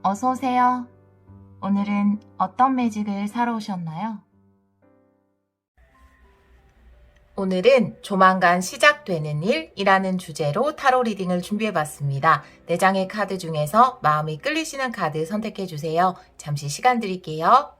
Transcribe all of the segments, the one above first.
어서 오세요. 오늘은 어떤 매직을 사러 오셨나요? 오늘은 조만간 시작되는 일이라는 주제로 타로 리딩을 준비해봤습니다. 4장의 카드 중에서 마음이 끌리시는 카드 선택해주세요. 잠시 시간 드릴게요.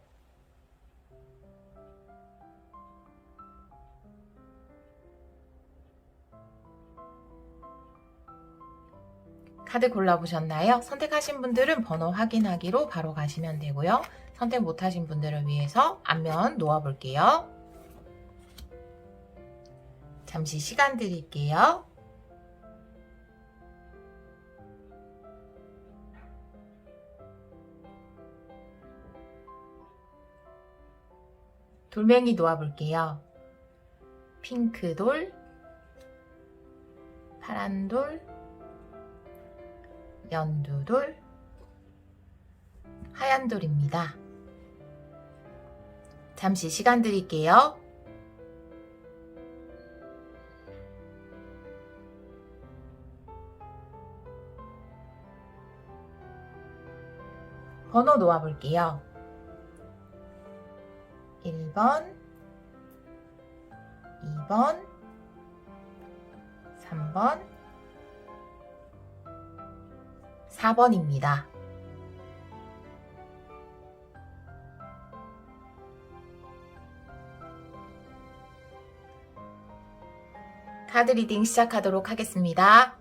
카드 골라보셨나요? 선택하신 분들은 번호 확인하기로 바로 가시면 되고요. 선택 못하신 분들을 위해서 앞면 놓아볼게요. 잠시 시간 드릴게요. 돌멩이 놓아볼게요. 핑크돌, 파란돌, 연두돌, 하얀돌입니다. 잠시 시간 드릴게요. 번호 놓아볼게요. 1번, 2번, 3번, 4번입니다. 카드 리딩 시작하도록 하겠습니다.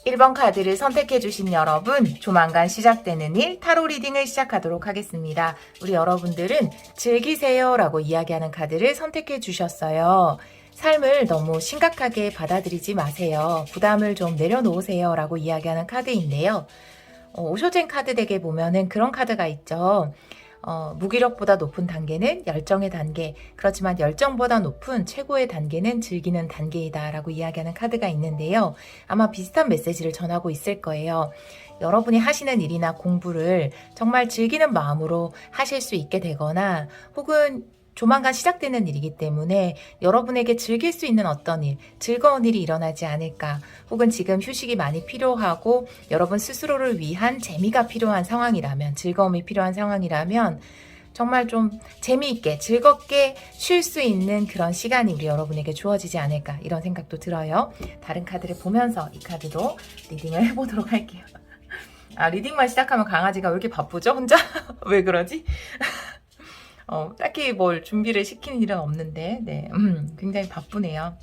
1번 카드를 선택해주신 여러분, 조만간 시작되는 일 타로 리딩을 시작하도록 하겠습니다. 우리 여러분들은 즐기세요 라고 이야기하는 카드를 선택해주셨어요. 삶을 너무 심각하게 받아들이지 마세요. 부담을 좀 내려놓으세요 라고 이야기하는 카드인데요. 오쇼젠 카드 덱에 보면은 그런 카드가 있죠. 무기력보다 높은 단계는 열정의 단계, 그렇지만 열정보다 높은 최고의 단계는 즐기는 단계이다 라고 이야기하는 카드가 있는데요. 아마 비슷한 메시지를 전하고 있을 거예요. 여러분이 하시는 일이나 공부를 정말 즐기는 마음으로 하실 수 있게 되거나 혹은 조만간 시작되는 일이기 때문에 여러분에게 즐길 수 있는 어떤 일, 즐거운 일이 일어나지 않을까, 혹은 지금 휴식이 많이 필요하고 여러분 스스로를 위한 재미가 필요한 상황이라면, 즐거움이 필요한 상황이라면 정말 좀 재미있게 즐겁게 쉴 수 있는 그런 시간이 우리 여러분에게 주어지지 않을까, 이런 생각도 들어요. 다른 카드를 보면서 이 카드도 리딩을 해보도록 할게요. 리딩만 시작하면 강아지가 왜 이렇게 바쁘죠? 혼자? 왜 그러지? 딱히 뭘 준비를 시키는 일은 없는데, 네, 굉장히 바쁘네요.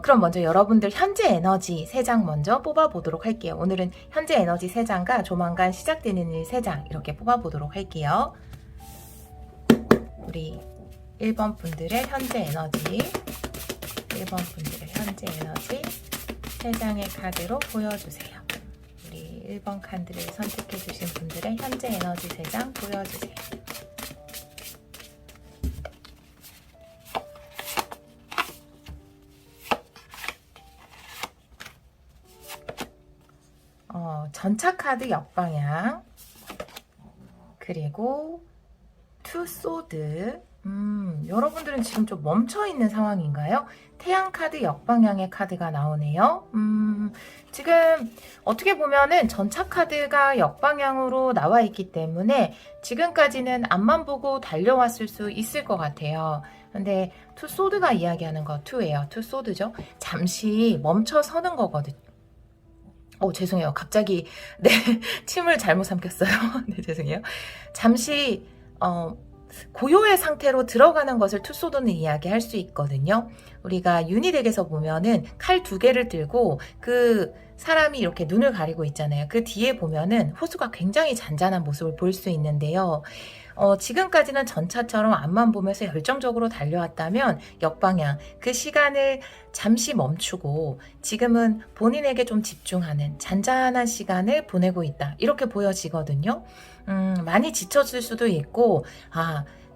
그럼 먼저 여러분들 현재 에너지 3장 먼저 뽑아보도록 할게요. 오늘은 현재 에너지 3장과 조만간 시작되는 일 3장 이렇게 뽑아보도록 할게요. 우리 1번 분들의 현재 에너지, 1번 분들의 현재 에너지 3장의 카드로 보여주세요. 우리 1번 카드를 선택해주신 분들의 현재 에너지 3장 보여주세요. 전차 카드 역방향, 그리고 투 소드. 여러분들은 지금 좀 멈춰있는 상황인가요? 태양 카드 역방향의 카드가 나오네요. 지금 어떻게 보면은 전차 카드가 역방향으로 나와 있기 때문에 지금까지는 앞만 보고 달려왔을 수 있을 것 같아요. 근데 투 소드가 이야기하는 거 투예요. 투 소드죠. 잠시 멈춰 서는 거거든요. 죄송해요. 갑자기 네, 침을 잘못 삼켰어요. 네, 죄송해요. 잠시 고요의 상태로 들어가는 것을 투소드는 이야기할 수 있거든요. 우리가 유니덱에서 보면은 칼 2개를 들고 그 사람이 이렇게 눈을 가리고 있잖아요. 그 뒤에 보면은 호수가 굉장히 잔잔한 모습을 볼 수 있는데요. 지금까지는 전차처럼 앞만 보면서 열정적으로 달려왔다면 역방향, 그 시간을 잠시 멈추고 지금은 본인에게 좀 집중하는 잔잔한 시간을 보내고 있다, 이렇게 보여지거든요. 많이 지쳤을 수도 있고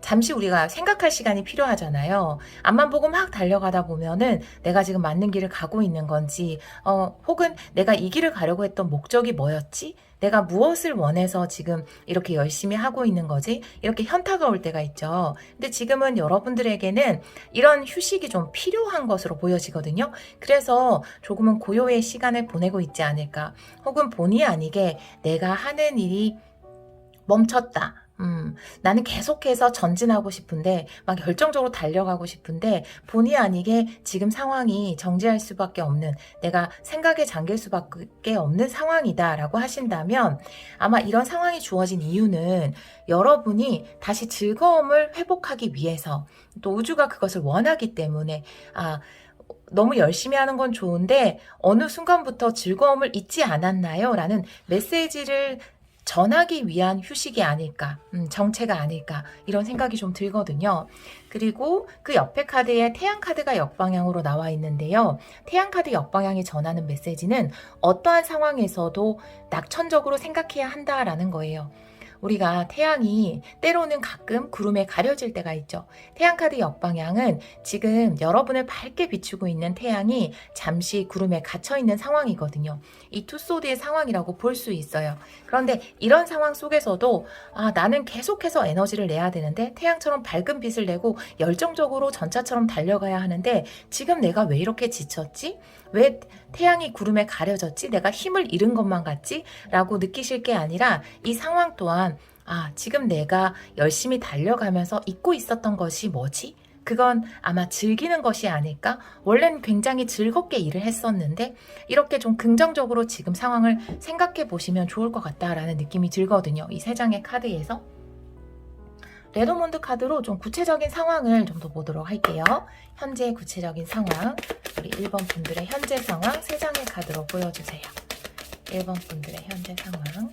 잠시 우리가 생각할 시간이 필요하잖아요. 앞만 보고 막 달려가다 보면은 내가 지금 맞는 길을 가고 있는 건지, 혹은 내가 이 길을 가려고 했던 목적이 뭐였지? 내가 무엇을 원해서 지금 이렇게 열심히 하고 있는 거지? 이렇게 현타가 올 때가 있죠. 근데 지금은 여러분들에게는 이런 휴식이 좀 필요한 것으로 보여지거든요. 그래서 조금은 고요의 시간을 보내고 있지 않을까. 혹은 본의 아니게 내가 하는 일이 멈췄다. 나는 계속해서 전진하고 싶은데, 막 열정적으로 달려가고 싶은데, 본의 아니게 지금 상황이 정지할 수밖에 없는, 내가 생각에 잠길 수밖에 없는 상황이다라고 하신다면, 아마 이런 상황이 주어진 이유는 여러분이 다시 즐거움을 회복하기 위해서, 또 우주가 그것을 원하기 때문에, 너무 열심히 하는 건 좋은데, 어느 순간부터 즐거움을 잊지 않았나요? 라는 메시지를 전하기 위한 휴식이 아닐까, 정체가 아닐까, 이런 생각이 좀 들거든요. 그리고 그 옆에 카드에 태양 카드가 역방향으로 나와 있는데요. 태양 카드 역방향이 전하는 메시지는 어떠한 상황에서도 낙천적으로 생각해야 한다라는 거예요. 우리가 태양이 때로는 가끔 구름에 가려질 때가 있죠. 태양카드 역방향은 지금 여러분을 밝게 비추고 있는 태양이 잠시 구름에 갇혀있는 상황이거든요. 이 투소드의 상황이라고 볼 수 있어요. 그런데 이런 상황 속에서도 나는 계속해서 에너지를 내야 되는데 태양처럼 밝은 빛을 내고 열정적으로 전차처럼 달려가야 하는데 지금 내가 왜 이렇게 지쳤지? 왜 태양이 구름에 가려졌지? 내가 힘을 잃은 것만 같지? 라고 느끼실 게 아니라 이 상황 또한 지금 내가 열심히 달려가면서 잊고 있었던 것이 뭐지? 그건 아마 즐기는 것이 아닐까? 원래는 굉장히 즐겁게 일을 했었는데 이렇게 좀 긍정적으로 지금 상황을 생각해 보시면 좋을 것 같다라는 느낌이 들거든요. 이 세 장의 카드에서. 레도몬드 카드로 좀 구체적인 상황을 좀 더 보도록 할게요. 현재 구체적인 상황, 우리 1번 분들의 현재 상황 3장의 카드로 보여주세요. 1번 분들의 현재 상황.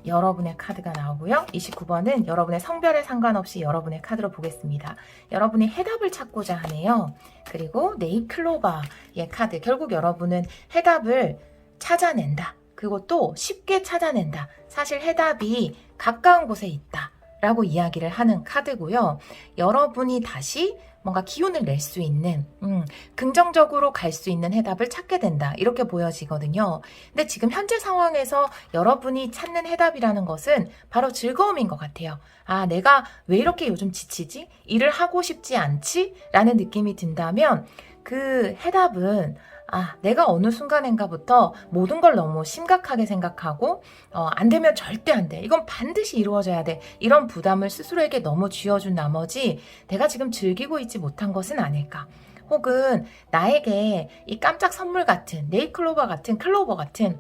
여러분의 카드가 나오고요. 29번은 여러분의 성별에 상관없이 여러분의 카드로 보겠습니다. 여러분이 해답을 찾고자 하네요. 그리고 네잎클로바의 카드. 결국 여러분은 해답을 찾아낸다. 그것도 쉽게 찾아낸다. 사실 해답이 가까운 곳에 있다. 라고 이야기를 하는 카드고요. 여러분이 다시 뭔가 기운을 낼 수 있는 긍정적으로 갈 수 있는 해답을 찾게 된다. 이렇게 보여지거든요. 근데 지금 현재 상황에서 여러분이 찾는 해답이라는 것은 바로 즐거움인 것 같아요. 내가 왜 이렇게 요즘 지치지? 일을 하고 싶지 않지? 라는 느낌이 든다면 그 해답은 내가 어느 순간인가부터 모든 걸 너무 심각하게 생각하고 안 되면 절대 안 돼. 이건 반드시 이루어져야 돼. 이런 부담을 스스로에게 너무 쥐어준 나머지 내가 지금 즐기고 있지 못한 것은 아닐까. 혹은 나에게 이 깜짝 선물 같은 네잎클로버 같은 클로버 같은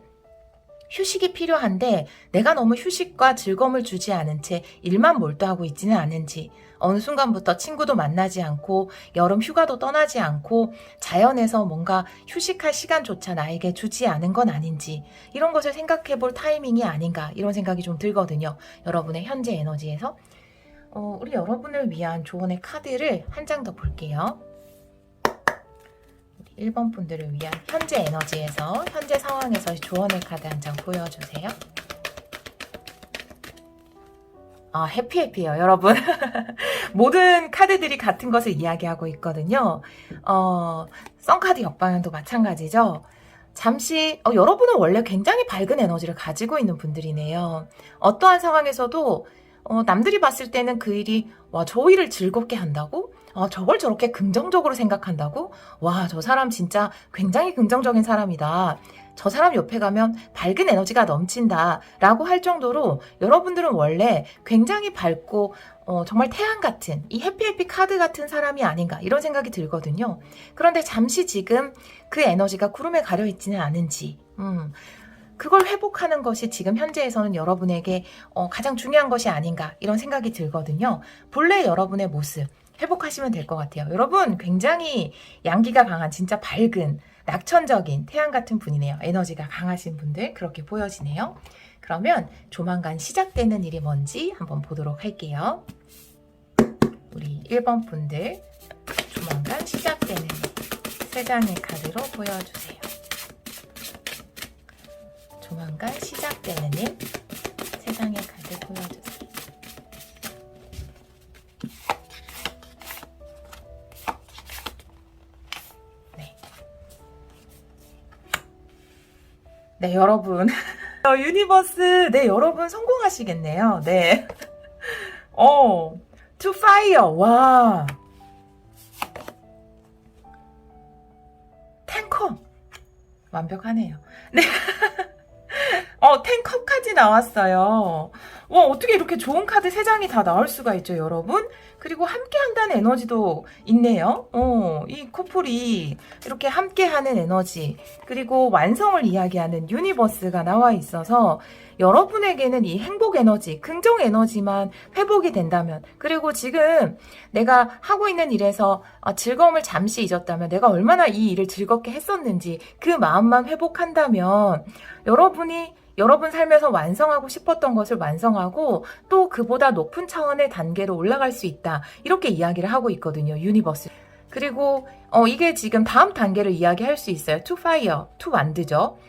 휴식이 필요한데 내가 너무 휴식과 즐거움을 주지 않은 채 일만 몰두하고 있지는 않은지, 어느 순간부터 친구도 만나지 않고 여름 휴가도 떠나지 않고 자연에서 뭔가 휴식할 시간조차 나에게 주지 않은 건 아닌지, 이런 것을 생각해 볼 타이밍이 아닌가, 이런 생각이 좀 들거든요. 여러분의 현재 에너지에서. 우리 여러분을 위한 조언의 카드를 한 장 더 볼게요. 1번 분들을 위한 현재 에너지에서, 현재 상황에서 조언의 카드 한 장 보여주세요. 해피해피해요, 여러분. 모든 카드들이 같은 것을 이야기하고 있거든요. 썬카드 역방향도 마찬가지죠. 잠시, 여러분은 원래 굉장히 밝은 에너지를 가지고 있는 분들이네요. 어떠한 상황에서도 남들이 봤을 때는 그 일이 저 일을 즐겁게 한다고? 저걸 저렇게 긍정적으로 생각한다고? 저 사람 진짜 굉장히 긍정적인 사람이다. 저 사람 옆에 가면 밝은 에너지가 넘친다 라고 할 정도로 여러분들은 원래 굉장히 밝고 정말 태양 같은, 이 해피해피 카드 같은 사람이 아닌가, 이런 생각이 들거든요. 그런데 잠시 지금 그 에너지가 구름에 가려 있지는 않은지, 그걸 회복하는 것이 지금 현재에서는 여러분에게 가장 중요한 것이 아닌가, 이런 생각이 들거든요. 본래 여러분의 모습 회복하시면 될 것 같아요. 여러분 굉장히 양기가 강한, 진짜 밝은 낙천적인 태양 같은 분이네요. 에너지가 강하신 분들, 그렇게 보여지네요. 그러면 조만간 시작되는 일이 뭔지 한번 보도록 할게요. 우리 1번 분들 조만간 시작되는 일, 3장의 카드로 보여주세요. 조만간 시작되는 일, 세상의 카드 보여주세요. 네, 여러분. 유니버스, 네, 여러분 성공하시겠네요. 네. To fire. 와. 탱커. 완벽하네요. 네. 탱커 카드 나왔어요. 와, 어떻게 이렇게 좋은 카드 3장이 다 나올 수가 있죠, 여러분? 그리고 함께 한다는 에너지도 있네요. 이 커플이 이렇게 함께 하는 에너지, 그리고 완성을 이야기하는 유니버스가 나와 있어서 여러분에게는 이 행복 에너지, 긍정 에너지만 회복이 된다면, 그리고 지금 내가 하고 있는 일에서 즐거움을 잠시 잊었다면, 내가 얼마나 이 일을 즐겁게 했었는지 그 마음만 회복한다면 여러분 삶에서 완성하고 싶었던 것을 완성하고 또 그보다 높은 차원의 단계로 올라갈 수 있다. 이렇게 이야기를 하고 있거든요. 유니버스. 그리고 이게 지금 다음 단계를 이야기할 수 있어요. To fire, to 완드죠.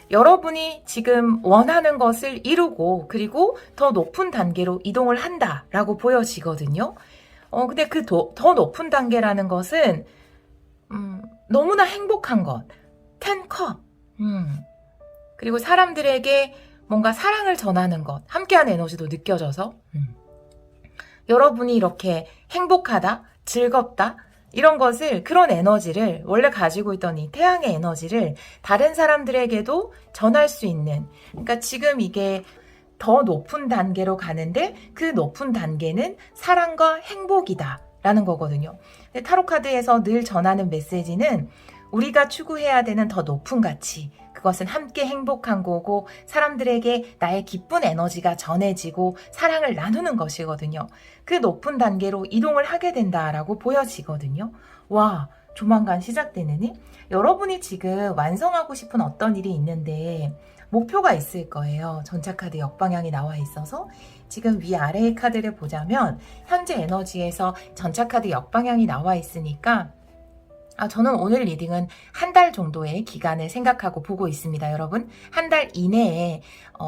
여러분이 지금 원하는 것을 이루고 그리고 더 높은 단계로 이동을 한다라고 보여지거든요. 근데 그 더 높은 단계라는 것은 너무나 행복한 것. 10컵. 그리고 사람들에게 뭔가 사랑을 전하는 것, 함께하는 에너지도 느껴져서 여러분이 이렇게 행복하다, 즐겁다 이런 것을, 그런 에너지를, 원래 가지고 있던 이 태양의 에너지를 다른 사람들에게도 전할 수 있는, 그러니까 지금 이게 더 높은 단계로 가는데 그 높은 단계는 사랑과 행복이다 라는 거거든요. 근데 타로 카드에서 늘 전하는 메시지는 우리가 추구해야 되는 더 높은 가치, 그것은 함께 행복한 거고 사람들에게 나의 기쁜 에너지가 전해지고 사랑을 나누는 것이거든요. 그 높은 단계로 이동을 하게 된다라고 보여지거든요. 와, 조만간 시작되는 일? 여러분이 지금 완성하고 싶은 어떤 일이 있는데 목표가 있을 거예요. 전차카드 역방향이 나와 있어서 지금 위아래의 카드를 보자면 현재 에너지에서 전차카드 역방향이 나와 있으니까 저는 오늘 리딩은 한 달 정도의 기간을 생각하고 보고 있습니다. 여러분, 한 달 이내에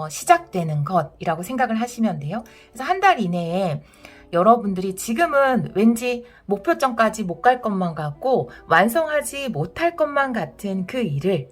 시작되는 것이라고 생각을 하시면 돼요. 그래서 한 달 이내에 여러분들이 지금은 왠지 목표점까지 못 갈 것만 같고 완성하지 못할 것만 같은 그 일을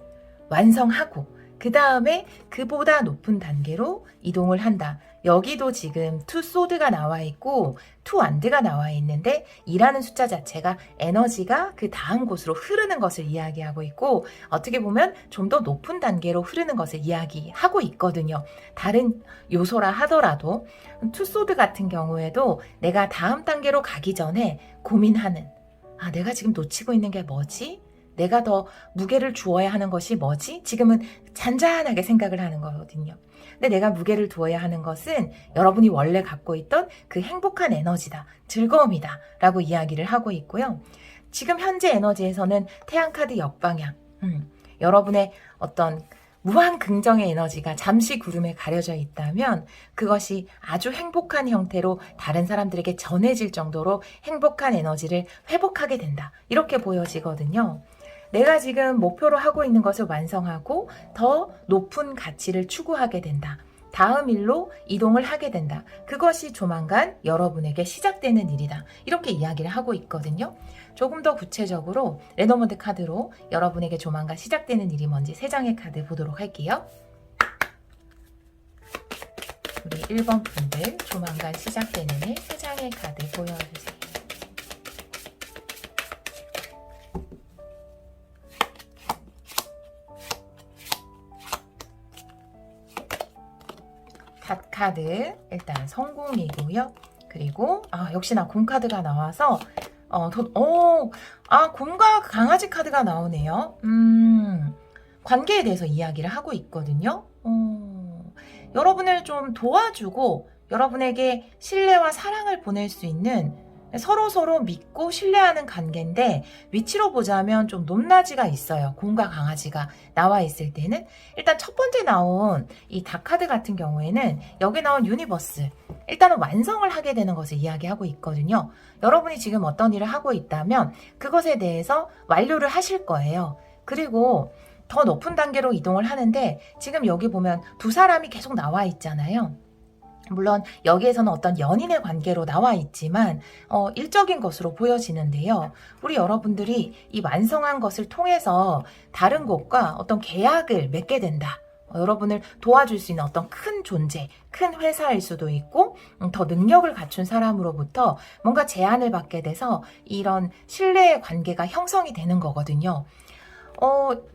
완성하고 그 다음에 그보다 높은 단계로 이동을 한다. 여기도 지금 투 소드가 나와 있고 투 완드가 나와 있는데 2라는 숫자 자체가 에너지가 그 다음 곳으로 흐르는 것을 이야기하고 있고 어떻게 보면 좀 더 높은 단계로 흐르는 것을 이야기하고 있거든요. 다른 요소라 하더라도 투 소드 같은 경우에도 내가 다음 단계로 가기 전에 고민하는, 내가 지금 놓치고 있는 게 뭐지? 내가 더 무게를 주어야 하는 것이 뭐지? 지금은 잔잔하게 생각을 하는 거거든요. 근데 내가 무게를 두어야 하는 것은 여러분이 원래 갖고 있던 그 행복한 에너지다, 즐거움이다 라고 이야기를 하고 있고요. 지금 현재 에너지에서는 태양카드 역방향, 여러분의 어떤 무한 긍정의 에너지가 잠시 구름에 가려져 있다면 그것이 아주 행복한 형태로 다른 사람들에게 전해질 정도로 행복한 에너지를 회복하게 된다. 이렇게 보여지거든요. 내가 지금 목표로 하고 있는 것을 완성하고 더 높은 가치를 추구하게 된다. 다음 일로 이동을 하게 된다. 그것이 조만간 여러분에게 시작되는 일이다. 이렇게 이야기를 하고 있거든요. 조금 더 구체적으로 레노먼드 카드로 여러분에게 조만간 시작되는 일이 뭔지 3장의 카드 보도록 할게요. 우리 1번 분들 조만간 시작되는 일 3장의 카드 보여주세요. 카드 일단 성공이고요. 그리고 역시나 곰카드가 나와서 곰과 강아지 카드가 나오네요. 관계에 대해서 이야기를 하고 있거든요. 여러분을 좀 도와주고 여러분에게 신뢰와 사랑을 보낼 수 있는 서로 믿고 신뢰하는 관계인데 위치로 보자면 좀 높낮이가 있어요. 곰과 강아지가 나와 있을 때는 일단 첫 번째 나온 이 닭카드 같은 경우에는 여기 나온 유니버스 일단은 완성을 하게 되는 것을 이야기하고 있거든요. 여러분이 지금 어떤 일을 하고 있다면 그것에 대해서 완료를 하실 거예요. 그리고 더 높은 단계로 이동을 하는데 지금 여기 보면 두 사람이 계속 나와 있잖아요. 물론 여기에서는 어떤 연인의 관계로 나와 있지만 일적인 것으로 보여지는데요. 우리 여러분들이 이 완성한 것을 통해서 다른 곳과 어떤 계약을 맺게 된다. 여러분을 도와줄 수 있는 어떤 큰 존재, 큰 회사일 수도 있고 더 능력을 갖춘 사람으로부터 뭔가 제안을 받게 돼서 이런 신뢰의 관계가 형성이 되는 거거든요.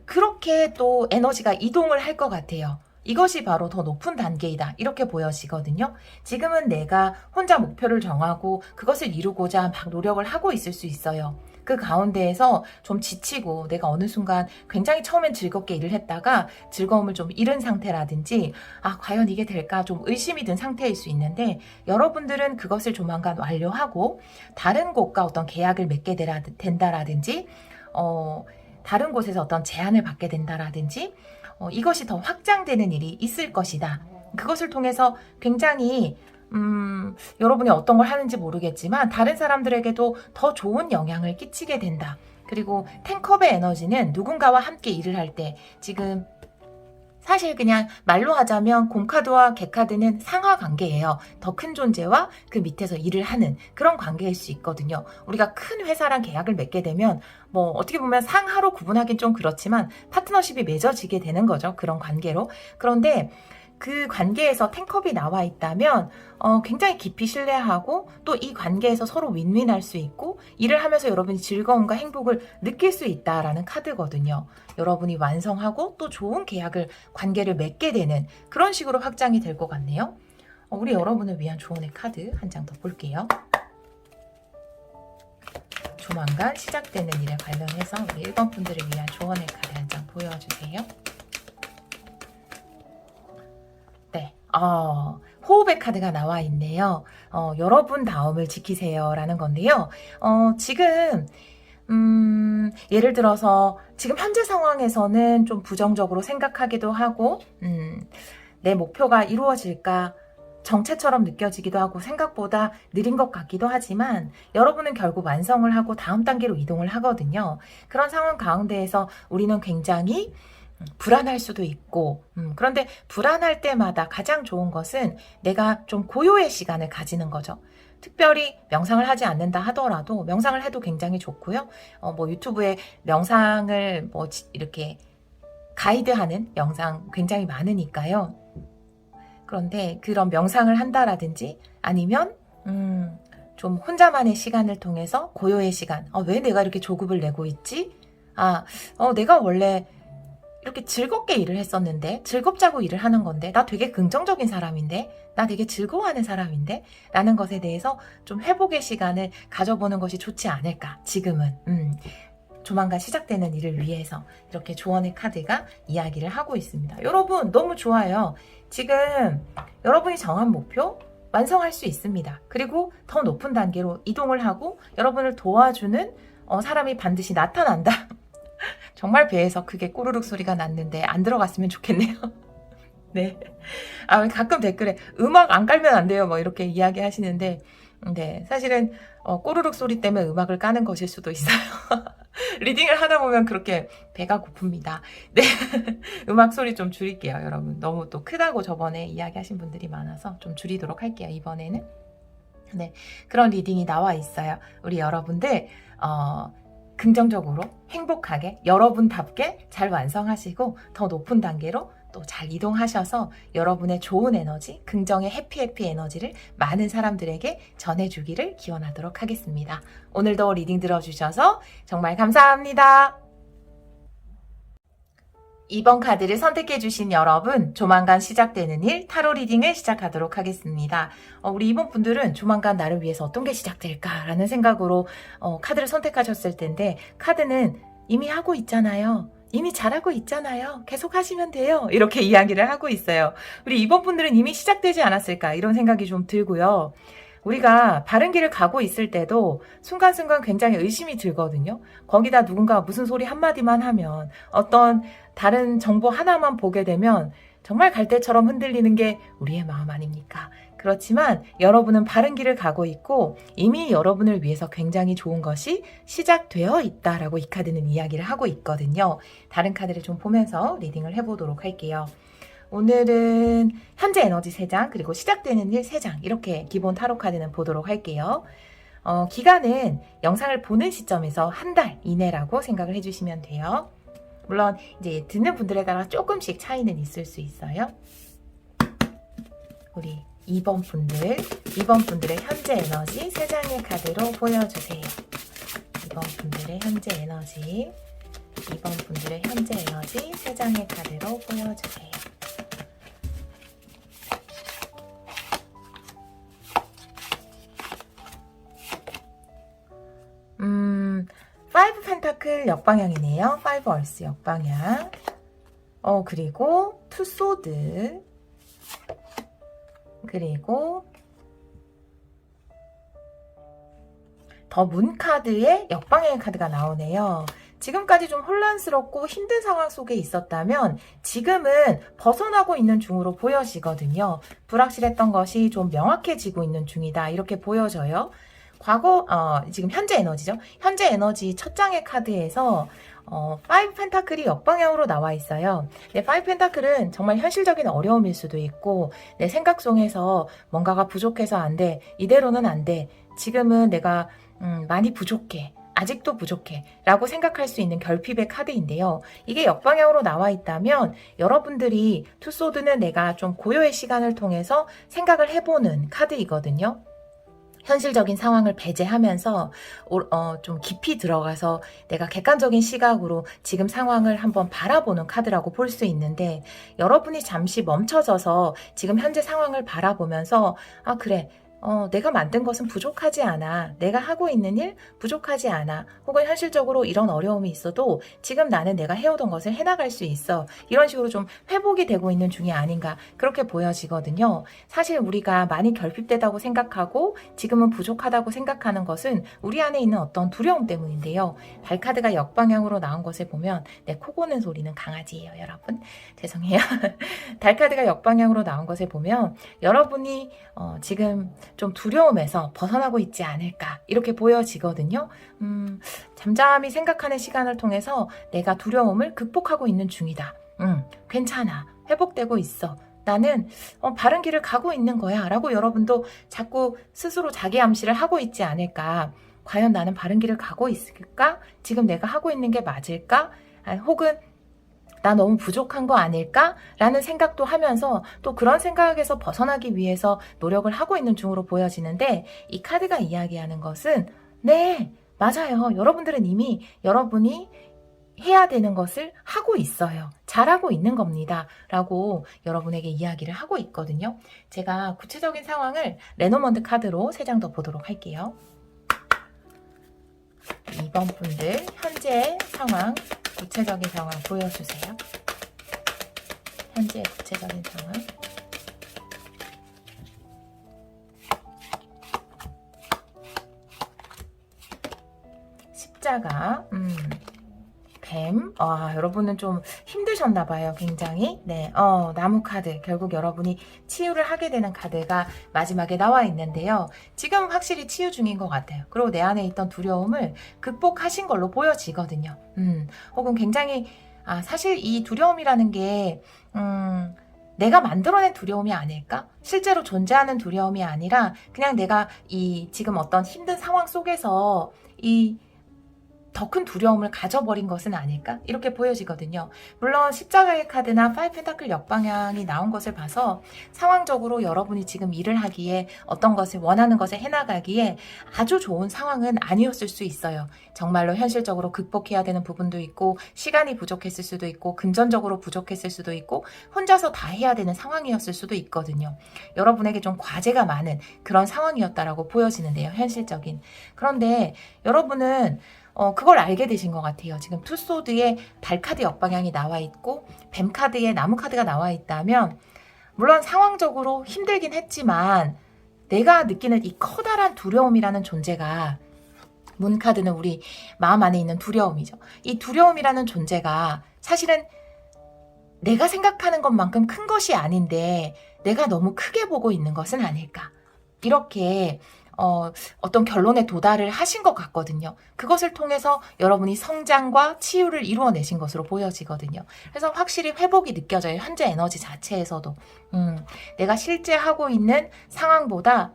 그렇게 또 에너지가 이동을 할 것 같아요. 이것이 바로 더 높은 단계이다. 이렇게 보여지거든요. 지금은 내가 혼자 목표를 정하고 그것을 이루고자 막 노력을 하고 있을 수 있어요. 그 가운데에서 좀 지치고 내가 어느 순간 굉장히 처음엔 즐겁게 일을 했다가 즐거움을 좀 잃은 상태라든지 과연 이게 될까 좀 의심이 든 상태일 수 있는데 여러분들은 그것을 조만간 완료하고 다른 곳과 어떤 계약을 맺게 된다라든지 다른 곳에서 어떤 제안을 받게 된다라든지 이것이 더 확장되는 일이 있을 것이다. 그것을 통해서 굉장히 여러분이 어떤 걸 하는지 모르겠지만 다른 사람들에게도 더 좋은 영향을 끼치게 된다. 그리고 10컵의 에너지는 누군가와 함께 일을 할 때 지금 사실 그냥 말로 하자면 곰카드와 개카드는 상하 관계예요. 더 큰 존재와 그 밑에서 일을 하는 그런 관계일 수 있거든요. 우리가 큰 회사랑 계약을 맺게 되면 뭐 어떻게 보면 상하로 구분하긴 좀 그렇지만 파트너십이 맺어지게 되는 거죠. 그런 관계로. 그런데 그 관계에서 10컵이 나와 있다면 굉장히 깊이 신뢰하고 또 이 관계에서 서로 윈윈할 수 있고 일을 하면서 여러분이 즐거움과 행복을 느낄 수 있다라는 카드거든요. 여러분이 완성하고 또 좋은 계약을 관계를 맺게 되는 그런 식으로 확장이 될 것 같네요. 우리 여러분을 위한 조언의 카드 한 장 더 볼게요. 조만간 시작되는 일에 관련해서 우리 1번 분들을 위한 조언의 카드 한 장 보여주세요. 네, 호흡의 카드가 나와 있네요. 여러분 다음을 지키세요 라는 건데요. 지금 예를 들어서 지금 현재 상황에서는 좀 부정적으로 생각하기도 하고 내 목표가 이루어질까 정체처럼 느껴지기도 하고 생각보다 느린 것 같기도 하지만 여러분은 결국 완성을 하고 다음 단계로 이동을 하거든요. 그런 상황 가운데에서 우리는 굉장히 불안할 수도 있고 그런데 불안할 때마다 가장 좋은 것은 내가 좀 고요의 시간을 가지는 거죠. 특별히 명상을 하지 않는다 하더라도 명상을 해도 굉장히 좋고요. 뭐 유튜브에 명상을 뭐 이렇게 가이드하는 영상 굉장히 많으니까요. 그런데 그런 명상을 한다라든지 아니면 좀 혼자만의 시간을 통해서 고요의 시간. 왜 내가 이렇게 조급을 내고 있지? 내가 원래 이렇게 즐겁게 일을 했었는데 즐겁자고 일을 하는 건데 나 되게 긍정적인 사람인데 나 되게 즐거워하는 사람인데 라는 것에 대해서 좀 회복의 시간을 가져보는 것이 좋지 않을까 지금은 조만간 시작되는 일을 위해서 이렇게 조언의 카드가 이야기를 하고 있습니다. 여러분 너무 좋아요. 지금 여러분이 정한 목표 완성할 수 있습니다. 그리고 더 높은 단계로 이동을 하고 여러분을 도와주는 사람이 반드시 나타난다. 정말 배에서 크게 꼬르륵 소리가 났는데 안 들어갔으면 좋겠네요. 네. 가끔 댓글에 음악 안 깔면 안 돼요. 뭐 이렇게 이야기 하시는데, 네. 사실은, 꼬르륵 소리 때문에 음악을 까는 것일 수도 있어요. 리딩을 하다 보면 그렇게 배가 고픕니다. 네. 음악 소리 좀 줄일게요, 여러분. 너무 또 크다고 저번에 이야기 하신 분들이 많아서 좀 줄이도록 할게요, 이번에는. 네. 그런 리딩이 나와 있어요. 우리 여러분들, 긍정적으로 행복하게 여러분답게 잘 완성하시고 더 높은 단계로 또 잘 이동하셔서 여러분의 좋은 에너지, 긍정의 해피 에너지를 많은 사람들에게 전해주기를 기원하도록 하겠습니다. 오늘도 리딩 들어주셔서 정말 감사합니다. 2번 카드를 선택해주신 여러분, 조만간 시작되는 일 타로 리딩을 시작하도록 하겠습니다. 우리 2번 분들은 조만간 나를 위해서 어떤 게 시작될까라는 생각으로 카드를 선택하셨을 텐데 카드는 이미 하고 있잖아요. 이미 잘하고 있잖아요. 계속 하시면 돼요. 이렇게 이야기를 하고 있어요. 우리 2번 분들은 이미 시작되지 않았을까 이런 생각이 좀 들고요. 우리가 바른 길을 가고 있을 때도 순간순간 굉장히 의심이 들거든요. 거기다 누군가 무슨 소리 한마디만 하면 어떤 다른 정보 하나만 보게 되면 정말 갈대처럼 흔들리는 게 우리의 마음 아닙니까? 그렇지만 여러분은 바른 길을 가고 있고 이미 여러분을 위해서 굉장히 좋은 것이 시작되어 있다라고 이 카드는 이야기를 하고 있거든요. 다른 카드를 좀 보면서 리딩을 해보도록 할게요. 오늘은 현재 에너지 3장 그리고 시작되는 일 3장 이렇게 기본 타로 카드는 보도록 할게요. 기간은 영상을 보는 시점에서 한 달 이내라고 생각을 해주시면 돼요. 물론 이제 듣는 분들에 따라 조금씩 차이는 있을 수 있어요. 우리 2번 분들의 현재 에너지 3장의 카드로 보여주세요. 2번 분들의 현재 에너지 3장의 카드로 보여주세요. 파이브 펜타클 역방향이네요. 파이브 얼스 역방향. 그리고 투 소드. 그리고 더 문 카드에 역방향의 카드가 나오네요. 지금까지 좀 혼란스럽고 힘든 상황 속에 있었다면 지금은 벗어나고 있는 중으로 보여지거든요. 불확실했던 것이 좀 명확해지고 있는 중이다. 이렇게 보여져요. 지금 현재 에너지죠. 현재 에너지 첫 장의 카드에서 파이브 펜타클이 역방향으로 나와 있어요. 네, 파이브 펜타클은 정말 현실적인 어려움일 수도 있고 내 생각 속에서 뭔가가 부족해서 안 돼. 이대로는 안 돼. 지금은 내가 많이 부족해. 아직도 부족해 라고 생각할 수 있는 결핍의 카드인데요. 이게 역방향으로 나와 있다면 여러분들이 투소드는 내가 좀 고요의 시간을 통해서 생각을 해보는 카드이거든요. 현실적인 상황을 배제하면서 좀 깊이 들어가서 내가 객관적인 시각으로 지금 상황을 한번 바라보는 카드라고 볼 수 있는데 여러분이 잠시 멈춰져서 지금 현재 상황을 바라보면서 그래. 내가 만든 것은 부족하지 않아. 내가 하고 있는 일 부족하지 않아. 혹은 현실적으로 이런 어려움이 있어도 지금 나는 내가 해오던 것을 해나갈 수 있어. 이런 식으로 좀 회복이 되고 있는 중이 아닌가 그렇게 보여지거든요. 사실 우리가 많이 결핍되다고 생각하고 지금은 부족하다고 생각하는 것은 우리 안에 있는 어떤 두려움 때문인데요. 발카드가 역방향으로 나온 것을 보면 내 코 고는 소리는 강아지예요, 여러분. 죄송해요. 달카드가 역방향으로 나온 것을 보면 여러분이 지금 좀 두려움에서 벗어나고 있지 않을까 이렇게 보여지거든요. 잠잠히 생각하는 시간을 통해서 내가 두려움을 극복하고 있는 중이다. 괜찮아. 회복되고 있어. 나는 바른 길을 가고 있는 거야 라고 여러분도 자꾸 스스로 자기 암시를 하고 있지 않을까. 과연 나는 바른 길을 가고 있을까? 지금 내가 하고 있는 게 맞을까? 혹은 나 너무 부족한 거 아닐까? 라는 생각도 하면서 또 그런 생각에서 벗어나기 위해서 노력을 하고 있는 중으로 보여지는데 이 카드가 이야기하는 것은 네, 맞아요. 여러분들은 이미 여러분이 해야 되는 것을 하고 있어요. 잘하고 있는 겁니다. 라고 여러분에게 이야기를 하고 있거든요. 제가 구체적인 상황을 레노먼드 카드로 3장 더 보도록 할게요. 2번 분들 현재 상황 구체적인 상황 보여주세요. 현재 구체적인 상황. 십자가, 뱀. 여러분은 좀 힘드셨나봐요, 굉장히. 네, 나무 카드. 결국 여러분이 치유를 하게 되는 카드가 마지막에 나와 있는데요. 지금 확실히 치유 중인 것 같아요. 그리고 내 안에 있던 두려움을 극복하신 걸로 보여지거든요. 혹은 굉장히, 사실 이 두려움이라는 게, 내가 만들어낸 두려움이 아닐까? 실제로 존재하는 두려움이 아니라 그냥 내가 지금 어떤 힘든 상황 속에서 더 큰 두려움을 가져버린 것은 아닐까? 이렇게 보여지거든요. 물론 십자가의 카드나 파이브 펜타클 역방향이 나온 것을 봐서 상황적으로 여러분이 지금 일을 하기에 어떤 것을 원하는 것을 해나가기에 아주 좋은 상황은 아니었을 수 있어요. 정말로 현실적으로 극복해야 되는 부분도 있고 시간이 부족했을 수도 있고 금전적으로 부족했을 수도 있고 혼자서 다 해야 되는 상황이었을 수도 있거든요. 여러분에게 좀 과제가 많은 그런 상황이었다라고 보여지는데요. 현실적인. 그런데 여러분은 그걸 알게 되신 것 같아요. 지금 투소드에 달카드 역방향이 나와 있고 뱀카드에 나무카드가 나와 있다면 물론 상황적으로 힘들긴 했지만 내가 느끼는 이 커다란 두려움이라는 존재가 문카드는 우리 마음 안에 있는 두려움이죠. 이 두려움이라는 존재가 사실은 내가 생각하는 것만큼 큰 것이 아닌데 내가 너무 크게 보고 있는 것은 아닐까. 이렇게 어떤 결론에 도달을 하신 것 같거든요. 그것을 통해서 여러분이 성장과 치유를 이루어내신 것으로 보여지거든요. 그래서 확실히 회복이 느껴져요. 현재 에너지 자체에서도. 내가 실제 하고 있는 상황보다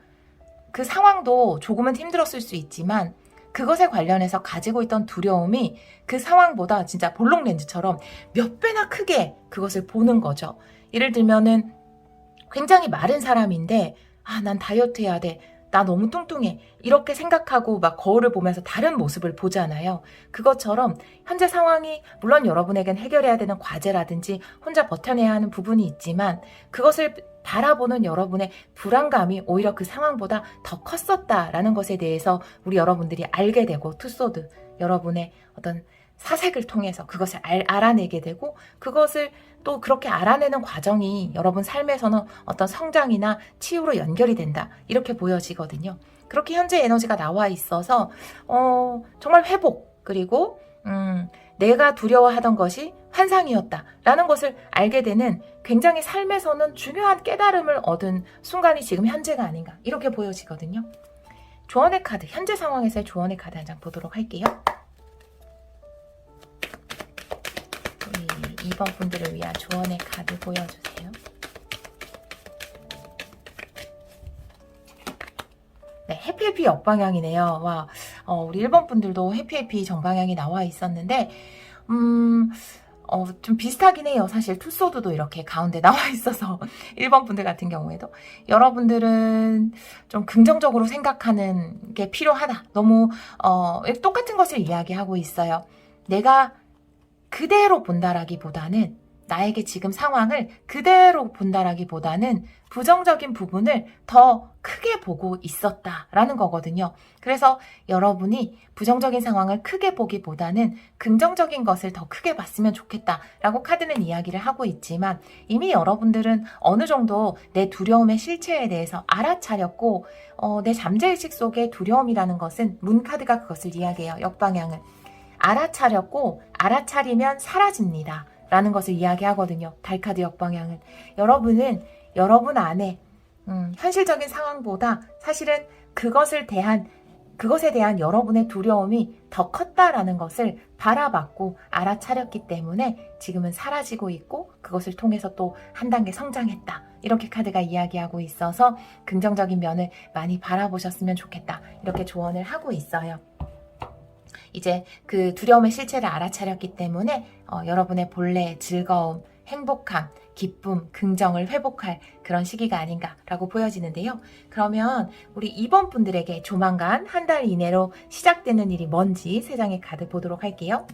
그 상황도 조금은 힘들었을 수 있지만 그것에 관련해서 가지고 있던 두려움이 그 상황보다 진짜 볼록 렌즈처럼 몇 배나 크게 그것을 보는 거죠. 예를 들면은 굉장히 마른 사람인데 난 다이어트 해야 돼. 나 너무 뚱뚱해. 이렇게 생각하고 막 거울을 보면서 다른 모습을 보잖아요. 그것처럼 현재 상황이 물론 여러분에겐 해결해야 되는 과제라든지 혼자 버텨내야 하는 부분이 있지만 그것을 바라보는 여러분의 불안감이 오히려 그 상황보다 더 컸었다라는 것에 대해서 우리 여러분들이 알게 되고 투소드 여러분의 어떤 사색을 통해서 그것을 알아내게 되고 그것을 또 그렇게 알아내는 과정이 여러분 삶에서는 어떤 성장이나 치유로 연결이 된다. 이렇게 보여지거든요. 그렇게 현재 에너지가 나와 있어서 정말 회복 그리고 내가 두려워하던 것이 환상이었다라는 것을 알게 되는 굉장히 삶에서는 중요한 깨달음을 얻은 순간이 지금 현재가 아닌가 이렇게 보여지거든요. 조언의 카드, 현재 상황에서의 조언의 카드 한 장 보도록 할게요. 2번 분들을 위한 조언의 카드 보여주세요. 네, 해피해피 역방향이네요. 와, 우리 1번 분들도 해피해피 정방향이 나와 있었는데 좀 비슷하긴 해요. 사실 투소드도 이렇게 가운데 나와 있어서 1번 분들 같은 경우에도 여러분들은 좀 긍정적으로 생각하는 게 필요하다. 너무 똑같은 것을 이야기하고 있어요. 내가 그대로 본다라기보다는 나에게 지금 상황을 그대로 본다라기보다는 부정적인 부분을 더 크게 보고 있었다라는 거거든요. 그래서 여러분이 부정적인 상황을 크게 보기보다는 긍정적인 것을 더 크게 봤으면 좋겠다라고 카드는 이야기를 하고 있지만 이미 여러분들은 어느 정도 내 두려움의 실체에 대해서 알아차렸고 내 잠재의식 속의 두려움이라는 것은 문카드가 그것을 이야기해요. 역방향을. 알아차렸고 알아차리면 사라집니다. 라는 것을 이야기하거든요. 달카드 역방향은. 여러분은 여러분 안에 현실적인 상황보다 사실은 그것에 대한 여러분의 두려움이 더 컸다라는 것을 바라봤고 알아차렸기 때문에 지금은 사라지고 있고 그것을 통해서 또 한 단계 성장했다. 이렇게 카드가 이야기하고 있어서 긍정적인 면을 많이 바라보셨으면 좋겠다. 이렇게 조언을 하고 있어요. 이제 그 두려움의 실체를 알아차렸기 때문에 여러분의 본래 즐거움, 행복함, 기쁨, 긍정을 회복할 그런 시기가 아닌가라고 보여지는데요. 그러면 우리 2번 분들에게 조만간 한 달 이내로 시작되는 일이 뭔지 3장의 카드 보도록 할게요.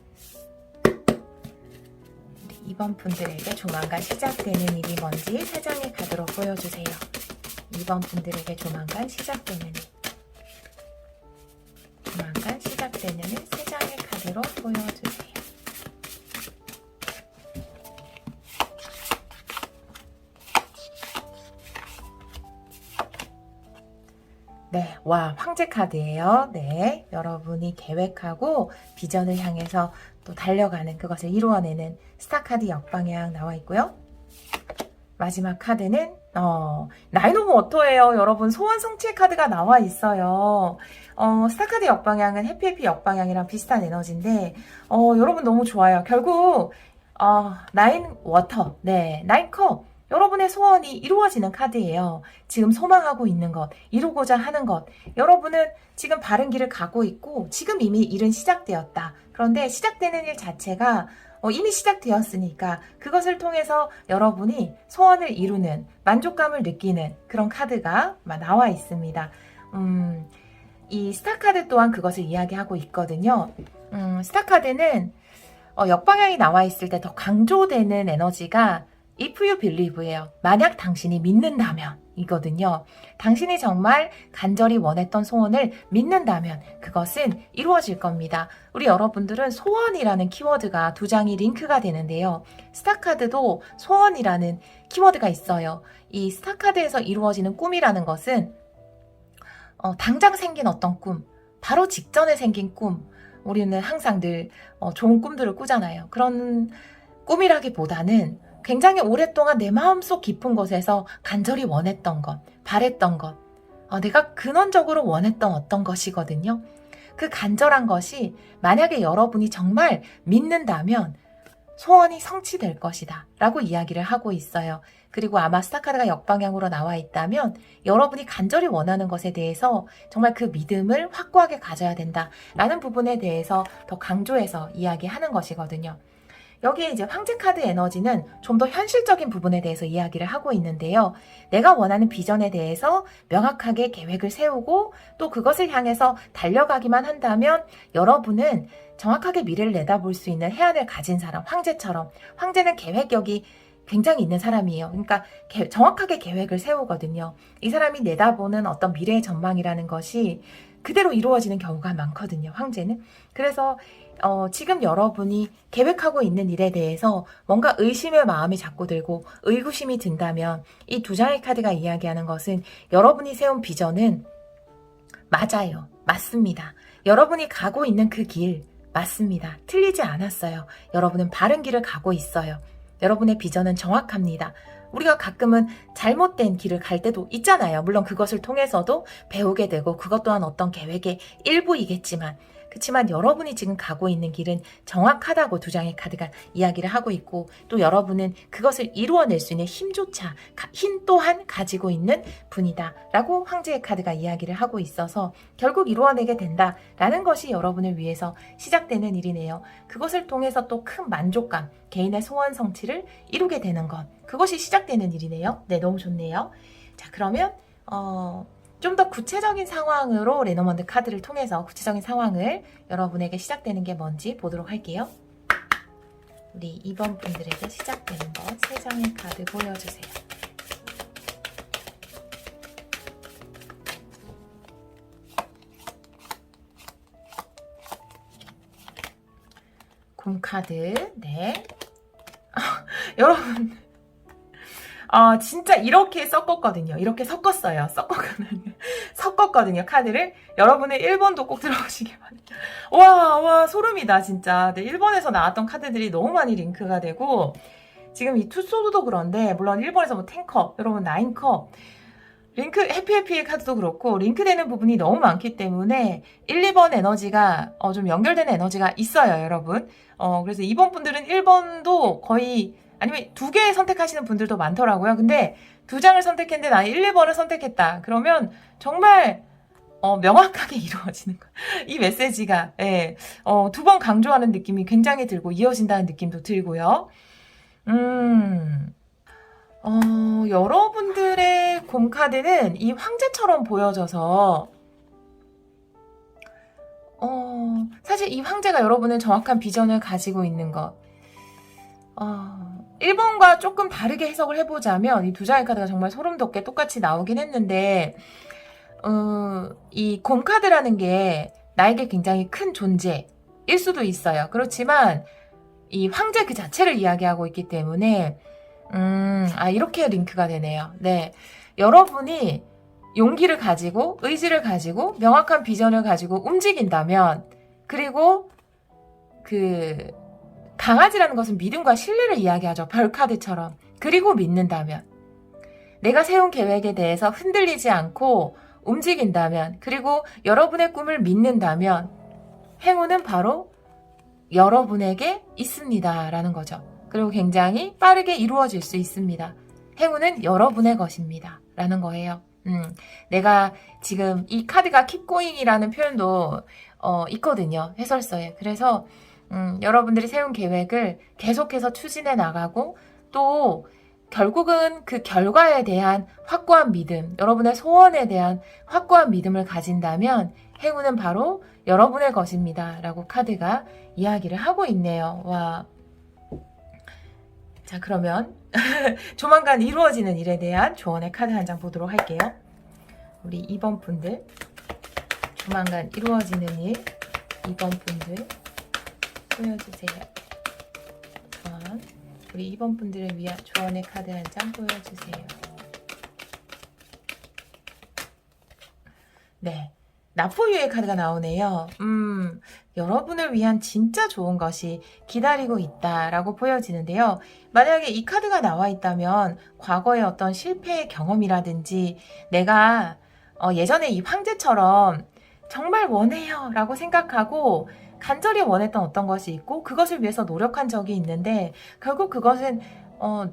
우리 2번 분들에게 조만간 시작되는 일이 뭔지 3장의 카드로 보여주세요. 2번 분들에게 조만간 시작되는 일. 조만간 시작되는 3장의 카드로 보여주세요. 네, 와, 황제 카드예요. 네, 여러분이 계획하고 비전을 향해서 또 달려가는 그것을 이루어내는 스타 카드 역방향 나와 있고요. 마지막 카드는 나인 오브 워터예요. 여러분 소원 성취의 카드가 나와 있어요. 스타카드 역방향은 해피해피 역방향이랑 비슷한 에너지인데 여러분 너무 좋아요. 결국 나인 워터, 네, 나인 컵 여러분의 소원이 이루어지는 카드예요. 지금 소망하고 있는 것, 이루고자 하는 것 여러분은 지금 바른 길을 가고 있고 지금 이미 일은 시작되었다. 그런데 시작되는 일 자체가 이미 시작되었으니까 그것을 통해서 여러분이 소원을 이루는 만족감을 느끼는 그런 카드가 나와 있습니다. 이 스타카드 또한 그것을 이야기하고 있거든요. 스타카드는 역방향이 나와 있을 때 더 강조되는 에너지가 If you believe예요. 만약 당신이 믿는다면 이거든요. 당신이 정말 간절히 원했던 소원을 믿는다면 그것은 이루어질 겁니다. 우리 여러분들은 소원이라는 키워드가 2장이 링크가 되는데요. 스타카드도 소원이라는 키워드가 있어요. 이 스타카드에서 이루어지는 꿈이라는 것은 당장 생긴 어떤 꿈, 바로 직전에 생긴 꿈, 우리는 항상 늘 좋은 꿈들을 꾸잖아요. 그런 꿈이라기보다는 굉장히 오랫동안 내 마음속 깊은 곳에서 간절히 원했던 것, 바랬던 것, 내가 근원적으로 원했던 어떤 것이거든요. 그 간절한 것이 만약에 여러분이 정말 믿는다면 소원이 성취될 것이다 라고 이야기를 하고 있어요. 그리고 아마 스타카드가 역방향으로 나와 있다면 여러분이 간절히 원하는 것에 대해서 정말 그 믿음을 확고하게 가져야 된다라는 부분에 대해서 더 강조해서 이야기하는 것이거든요. 여기에 이제 황제 카드 에너지는 좀 더 현실적인 부분에 대해서 이야기를 하고 있는데요. 내가 원하는 비전에 대해서 명확하게 계획을 세우고 또 그것을 향해서 달려가기만 한다면 여러분은 정확하게 미래를 내다볼 수 있는 해안을 가진 사람, 황제처럼. 황제는 계획력이 굉장히 있는 사람이에요. 그러니까 정확하게 계획을 세우거든요. 이 사람이 내다보는 어떤 미래의 전망이라는 것이 그대로 이루어지는 경우가 많거든요. 황제는. 그래서 지금 여러분이 계획하고 있는 일에 대해서 뭔가 의심의 마음이 자꾸 들고 의구심이 든다면 이 두 장의 카드가 이야기하는 것은 여러분이 세운 비전은 맞아요. 맞습니다. 여러분이 가고 있는 그 길 맞습니다. 틀리지 않았어요. 여러분은 바른 길을 가고 있어요. 여러분의 비전은 정확합니다. 우리가 가끔은 잘못된 길을 갈 때도 있잖아요. 물론 그것을 통해서도 배우게 되고 그것 또한 어떤 계획의 일부이겠지만 그렇지만 여러분이 지금 가고 있는 길은 정확하다고 두 장의 카드가 이야기를 하고 있고 또 여러분은 그것을 이루어낼 수 있는 힘조차 힘 또한 가지고 있는 분이다 라고 황제의 카드가 이야기를 하고 있어서 결국 이루어내게 된다라는 것이 여러분을 위해서 시작되는 일이네요. 그것을 통해서 또 큰 만족감, 개인의 소원 성취를 이루게 되는 것, 그것이 시작되는 일이네요. 네, 너무 좋네요. 자, 그러면 좀 더 구체적인 상황으로 레노먼드 카드를 통해서 구체적인 상황을 여러분에게 시작되는 게 뭔지 보도록 할게요. 우리 2번 분들에게 시작되는 것 3장의 카드 보여주세요. 곰카드, 네. 여러분. 진짜 이렇게 섞었거든요. 이렇게 섞었거든요. 카드를. 여러분의 1번도 꼭 들어보시기 바랍니다. 와, 소름이다, 진짜. 네, 1번에서 나왔던 카드들이 너무 많이 링크가 되고, 지금 이 투소드도 그런데, 물론 1번에서 뭐 10컵, 여러분 9컵, 해피해피의 카드도 그렇고, 링크되는 부분이 너무 많기 때문에, 1, 2번 에너지가, 좀 연결되는 에너지가 있어요, 여러분. 그래서 2번 분들은 1번도 거의, 아니면 2개 선택하시는 분들도 많더라고요. 근데 2장을 선택했는데 나는 1, 2번을 선택했다. 그러면 정말 명확하게 이루어지는 거예요. 이 메시지가 2번 강조하는 느낌이 굉장히 들고 이어진다는 느낌도 들고요. 여러분들의 곰카드는 이 황제처럼 보여져서 사실 이 황제가 여러분은 정확한 비전을 가지고 있는 것 1번과 조금 다르게 해석을 해보자면 이 두 장의 카드가 정말 소름 돋게 똑같이 나오긴 했는데 이 곰카드라는 게 나에게 굉장히 큰 존재일 수도 있어요. 그렇지만 이 황제 그 자체를 이야기하고 있기 때문에 이렇게 링크가 되네요. 네, 여러분이 용기를 가지고 의지를 가지고 명확한 비전을 가지고 움직인다면 그리고 강아지라는 것은 믿음과 신뢰를 이야기하죠. 별카드처럼. 그리고 믿는다면 내가 세운 계획에 대해서 흔들리지 않고 움직인다면 그리고 여러분의 꿈을 믿는다면 행운은 바로 여러분에게 있습니다 라는 거죠. 그리고 굉장히 빠르게 이루어질 수 있습니다. 행운은 여러분의 것입니다 라는 거예요. 내가 지금 이 카드가 keep going이라는 표현도 있거든요. 해설서에. 그래서 여러분들이 세운 계획을 계속해서 추진해 나가고 또 결국은 그 결과에 대한 확고한 믿음, 여러분의 소원에 대한 확고한 믿음을 가진다면 행운은 바로 여러분의 것입니다. 라고 카드가 이야기를 하고 있네요. 와. 자, 그러면 조만간 이루어지는 일에 대한 조언의 카드 한 장 보도록 할게요. 우리 2번 분들, 조만간 이루어지는 일, 2번 분들 보여주세요. 우리 2번 분들을 위한 조언의 카드 한 장 보여주세요. 네, 나포유의 카드가 나오네요. 여러분을 위한 진짜 좋은 것이 기다리고 있다라고 보여지는데요. 만약에 이 카드가 나와 있다면 과거의 어떤 실패의 경험이라든지 내가 예전에 이 황제처럼 정말 원해요 라고 생각하고 간절히 원했던 어떤 것이 있고 그것을 위해서 노력한 적이 있는데 결국 그것은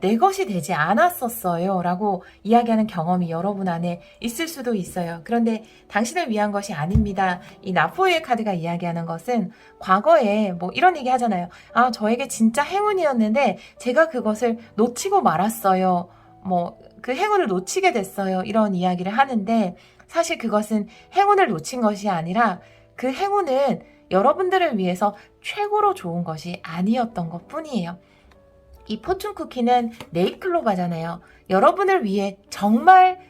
내 것이 되지 않았었어요 라고 이야기하는 경험이 여러분 안에 있을 수도 있어요. 그런데 당신을 위한 것이 아닙니다. 이 나포의 카드가 이야기하는 것은 과거에 뭐 이런 얘기 하잖아요. 아, 저에게 진짜 행운이었는데 제가 그것을 놓치고 말았어요. 뭐 그 행운을 놓치게 됐어요. 이런 이야기를 하는데 사실 그것은 행운을 놓친 것이 아니라 그 행운은 여러분들을 위해서 최고로 좋은 것이 아니었던 것 뿐이에요. 이 포춘 쿠키는 네잎클로바잖아요. 여러분을 위해 정말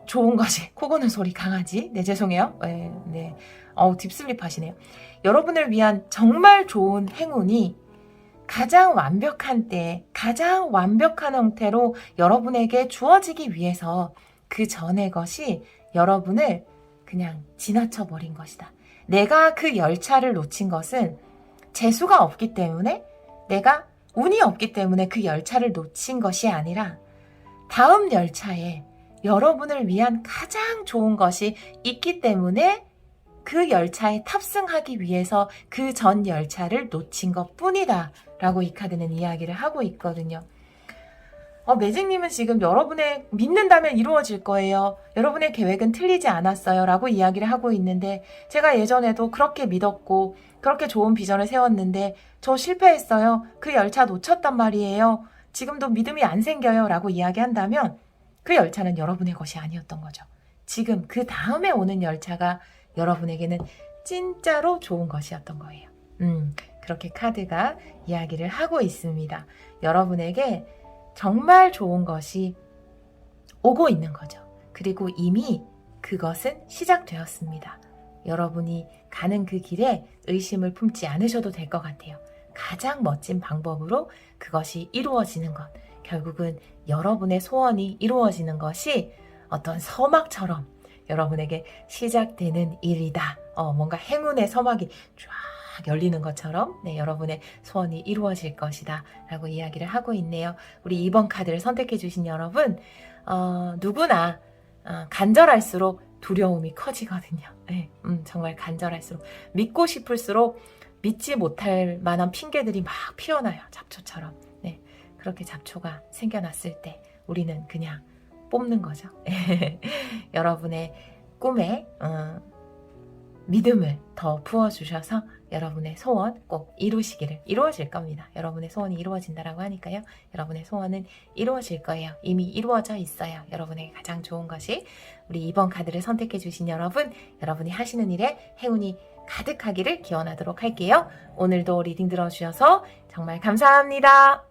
좋은 것이 코 고는 소리 강아지. 네, 죄송해요. 네. 딥슬립 하시네요. 여러분을 위한 정말 좋은 행운이 가장 완벽한 때, 가장 완벽한 형태로 여러분에게 주어지기 위해서 그 전의 것이 여러분을 그냥 지나쳐 버린 것이다. 내가 그 열차를 놓친 것은 재수가 없기 때문에 내가 운이 없기 때문에 그 열차를 놓친 것이 아니라 다음 열차에 여러분을 위한 가장 좋은 것이 있기 때문에 그 열차에 탑승하기 위해서 그 전 열차를 놓친 것 뿐이다 라고 이 카드는 이야기를 하고 있거든요. 매직님은 지금 여러분의 믿는다면 이루어질 거예요. 여러분의 계획은 틀리지 않았어요 라고 이야기를 하고 있는데 제가 예전에도 그렇게 믿었고 그렇게 좋은 비전을 세웠는데 저 실패했어요. 그 열차 놓쳤단 말이에요. 지금도 믿음이 안 생겨요 라고 이야기한다면 그 열차는 여러분의 것이 아니었던 거죠. 지금 그 다음에 오는 열차가 여러분에게는 진짜로 좋은 것이었던 거예요. 그렇게 카드가 이야기를 하고 있습니다. 여러분에게 정말 좋은 것이 오고 있는 거죠. 그리고 이미 그것은 시작되었습니다. 여러분이 가는 그 길에 의심을 품지 않으셔도 될 것 같아요. 가장 멋진 방법으로 그것이 이루어지는 것, 결국은 여러분의 소원이 이루어지는 것이 어떤 서막처럼 여러분에게 시작되는 일이다. 뭔가 행운의 서막이 쫙 열리는 것처럼 여러분의 소원이 이루어질 것이다 라고 이야기를 하고 있네요. 우리 2번 카드를 선택해 주신 여러분, 누구나 간절할수록 두려움이 커지거든요. 네, 정말 간절할수록 믿고 싶을수록 믿지 못할 만한 핑계들이 막 피어나요. 잡초처럼. 네, 그렇게 잡초가 생겨났을 때 우리는 그냥 뽑는 거죠. 여러분의 꿈에 믿음을 더 부어주셔서 여러분의 소원 꼭 이루어질 겁니다. 여러분의 소원이 이루어진다라고 하니까요. 여러분의 소원은 이루어질 거예요. 이미 이루어져 있어요. 여러분에게 가장 좋은 것이. 우리 2번 카드를 선택해 주신 여러분, 여러분이 하시는 일에 행운이 가득하기를 기원하도록 할게요. 오늘도 리딩 들어주셔서 정말 감사합니다.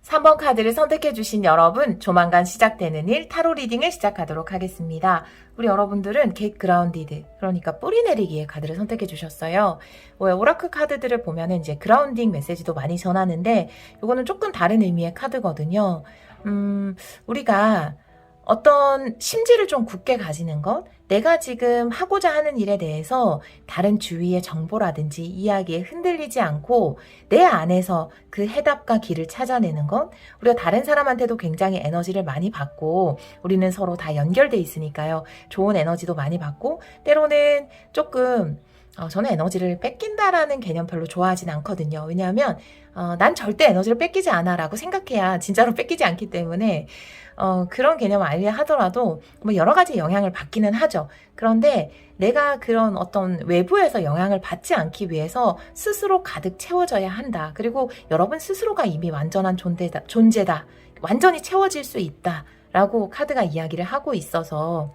3번 카드를 선택해 주신 여러분, 조만간 시작되는 일 타로 리딩을 시작하도록 하겠습니다. 우리 여러분들은 Get Grounded, 그러니까 뿌리 내리기의 카드를 선택해 주셨어요. 오라클 카드들을 보면은 이제 그라운딩 메시지도 많이 전하는데 이거는 조금 다른 의미의 카드거든요. 우리가 어떤 심지를 좀 굳게 가지는 것, 내가 지금 하고자 하는 일에 대해서 다른 주위의 정보라든지 이야기에 흔들리지 않고 내 안에서 그 해답과 길을 찾아내는 것, 우리가 다른 사람한테도 굉장히 에너지를 많이 받고 우리는 서로 다 연결돼 있으니까요. 좋은 에너지도 많이 받고 때로는 조금 저는 에너지를 뺏긴다라는 개념 별로 좋아하진 않거든요. 왜냐하면 난 절대 에너지를 뺏기지 않아 라고 생각해야 진짜로 뺏기지 않기 때문에 그런 개념을 알려 하더라도 뭐 여러 가지 영향을 받기는 하죠. 그런데 내가 그런 어떤 외부에서 영향을 받지 않기 위해서 스스로 가득 채워져야 한다. 그리고 여러분 스스로가 이미 완전한 존재다. 완전히 채워질 수 있다. 라고 카드가 이야기를 하고 있어서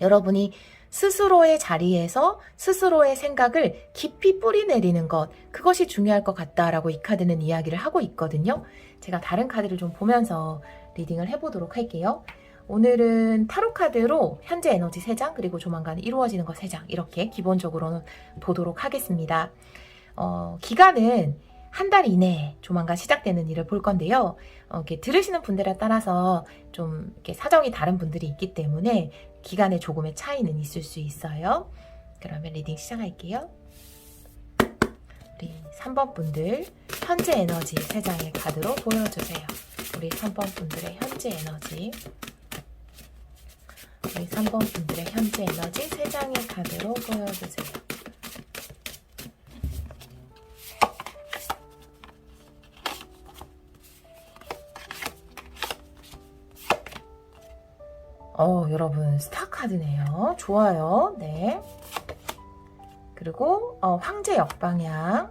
여러분이 스스로의 자리에서 스스로의 생각을 깊이 뿌리 내리는 것, 그것이 중요할 것 같다라고 이 카드는 이야기를 하고 있거든요. 제가 다른 카드를 좀 보면서 리딩을 해보도록 할게요. 오늘은 타로 카드로 현재 에너지 3장, 그리고 조만간 이루어지는 것 3장, 이렇게 기본적으로는 보도록 하겠습니다. 기간은 한 달 이내에 조만간 시작되는 일을 볼 건데요. 이렇게 들으시는 분들에 따라서 좀 이렇게 사정이 다른 분들이 있기 때문에 기간에 조금의 차이는 있을 수 있어요. 그러면 리딩 시작할게요. 우리 3번 분들 현재 에너지 3장의 카드로 보여주세요. 우리 3번 분들의 현재 에너지, 우리 3번 분들의 현재 에너지 3장의 카드로 보여주세요. 여러분 스타 카드네요. 좋아요. 네. 그리고 황제 역방향,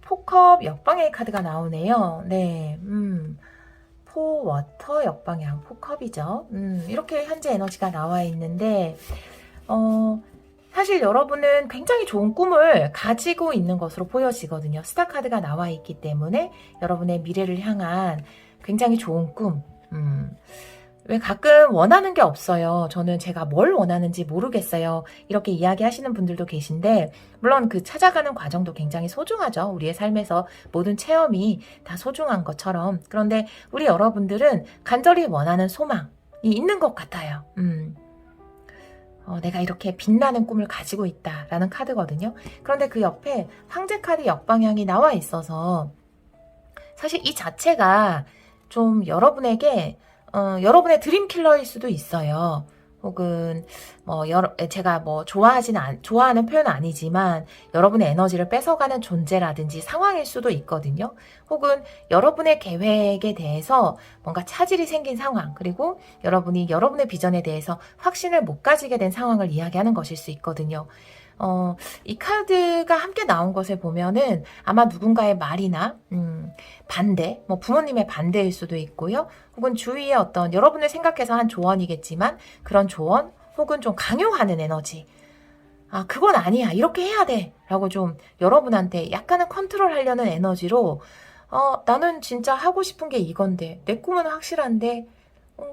포컵 역방향의 카드가 나오네요. 네. 포워터 역방향, 포컵이죠. 이렇게 현재 에너지가 나와 있는데 사실 여러분은 굉장히 좋은 꿈을 가지고 있는 것으로 보여지거든요. 스타 카드가 나와 있기 때문에 여러분의 미래를 향한 굉장히 좋은 꿈. 왜 가끔 원하는 게 없어요. 저는 제가 뭘 원하는지 모르겠어요. 이렇게 이야기하시는 분들도 계신데 물론 그 찾아가는 과정도 굉장히 소중하죠. 우리의 삶에서 모든 체험이 다 소중한 것처럼. 그런데 우리 여러분들은 간절히 원하는 소망이 있는 것 같아요. 내가 이렇게 빛나는 꿈을 가지고 있다라는 카드거든요. 그런데 그 옆에 황제 카드 역방향이 나와 있어서 사실 이 자체가 좀 여러분에게 여러분의 드림킬러일 수도 있어요. 혹은 제가 좋아하는 표현은 아니지만 여러분의 에너지를 뺏어가는 존재라든지 상황일 수도 있거든요. 혹은 여러분의 계획에 대해서 뭔가 차질이 생긴 상황, 그리고 여러분이 여러분의 비전에 대해서 확신을 못 가지게 된 상황을 이야기하는 것일 수 있거든요. 이 카드가 함께 나온 것을 보면은 아마 누군가의 말이나 반대, 부모님의 반대일 수도 있고요. 혹은 주위의 어떤 여러분을 생각해서 한 조언이겠지만 그런 조언 혹은 좀 강요하는 에너지. 그건 아니야. 이렇게 해야 돼. 라고 좀 여러분한테 약간은 컨트롤하려는 에너지로 나는 진짜 하고 싶은 게 이건데 내 꿈은 확실한데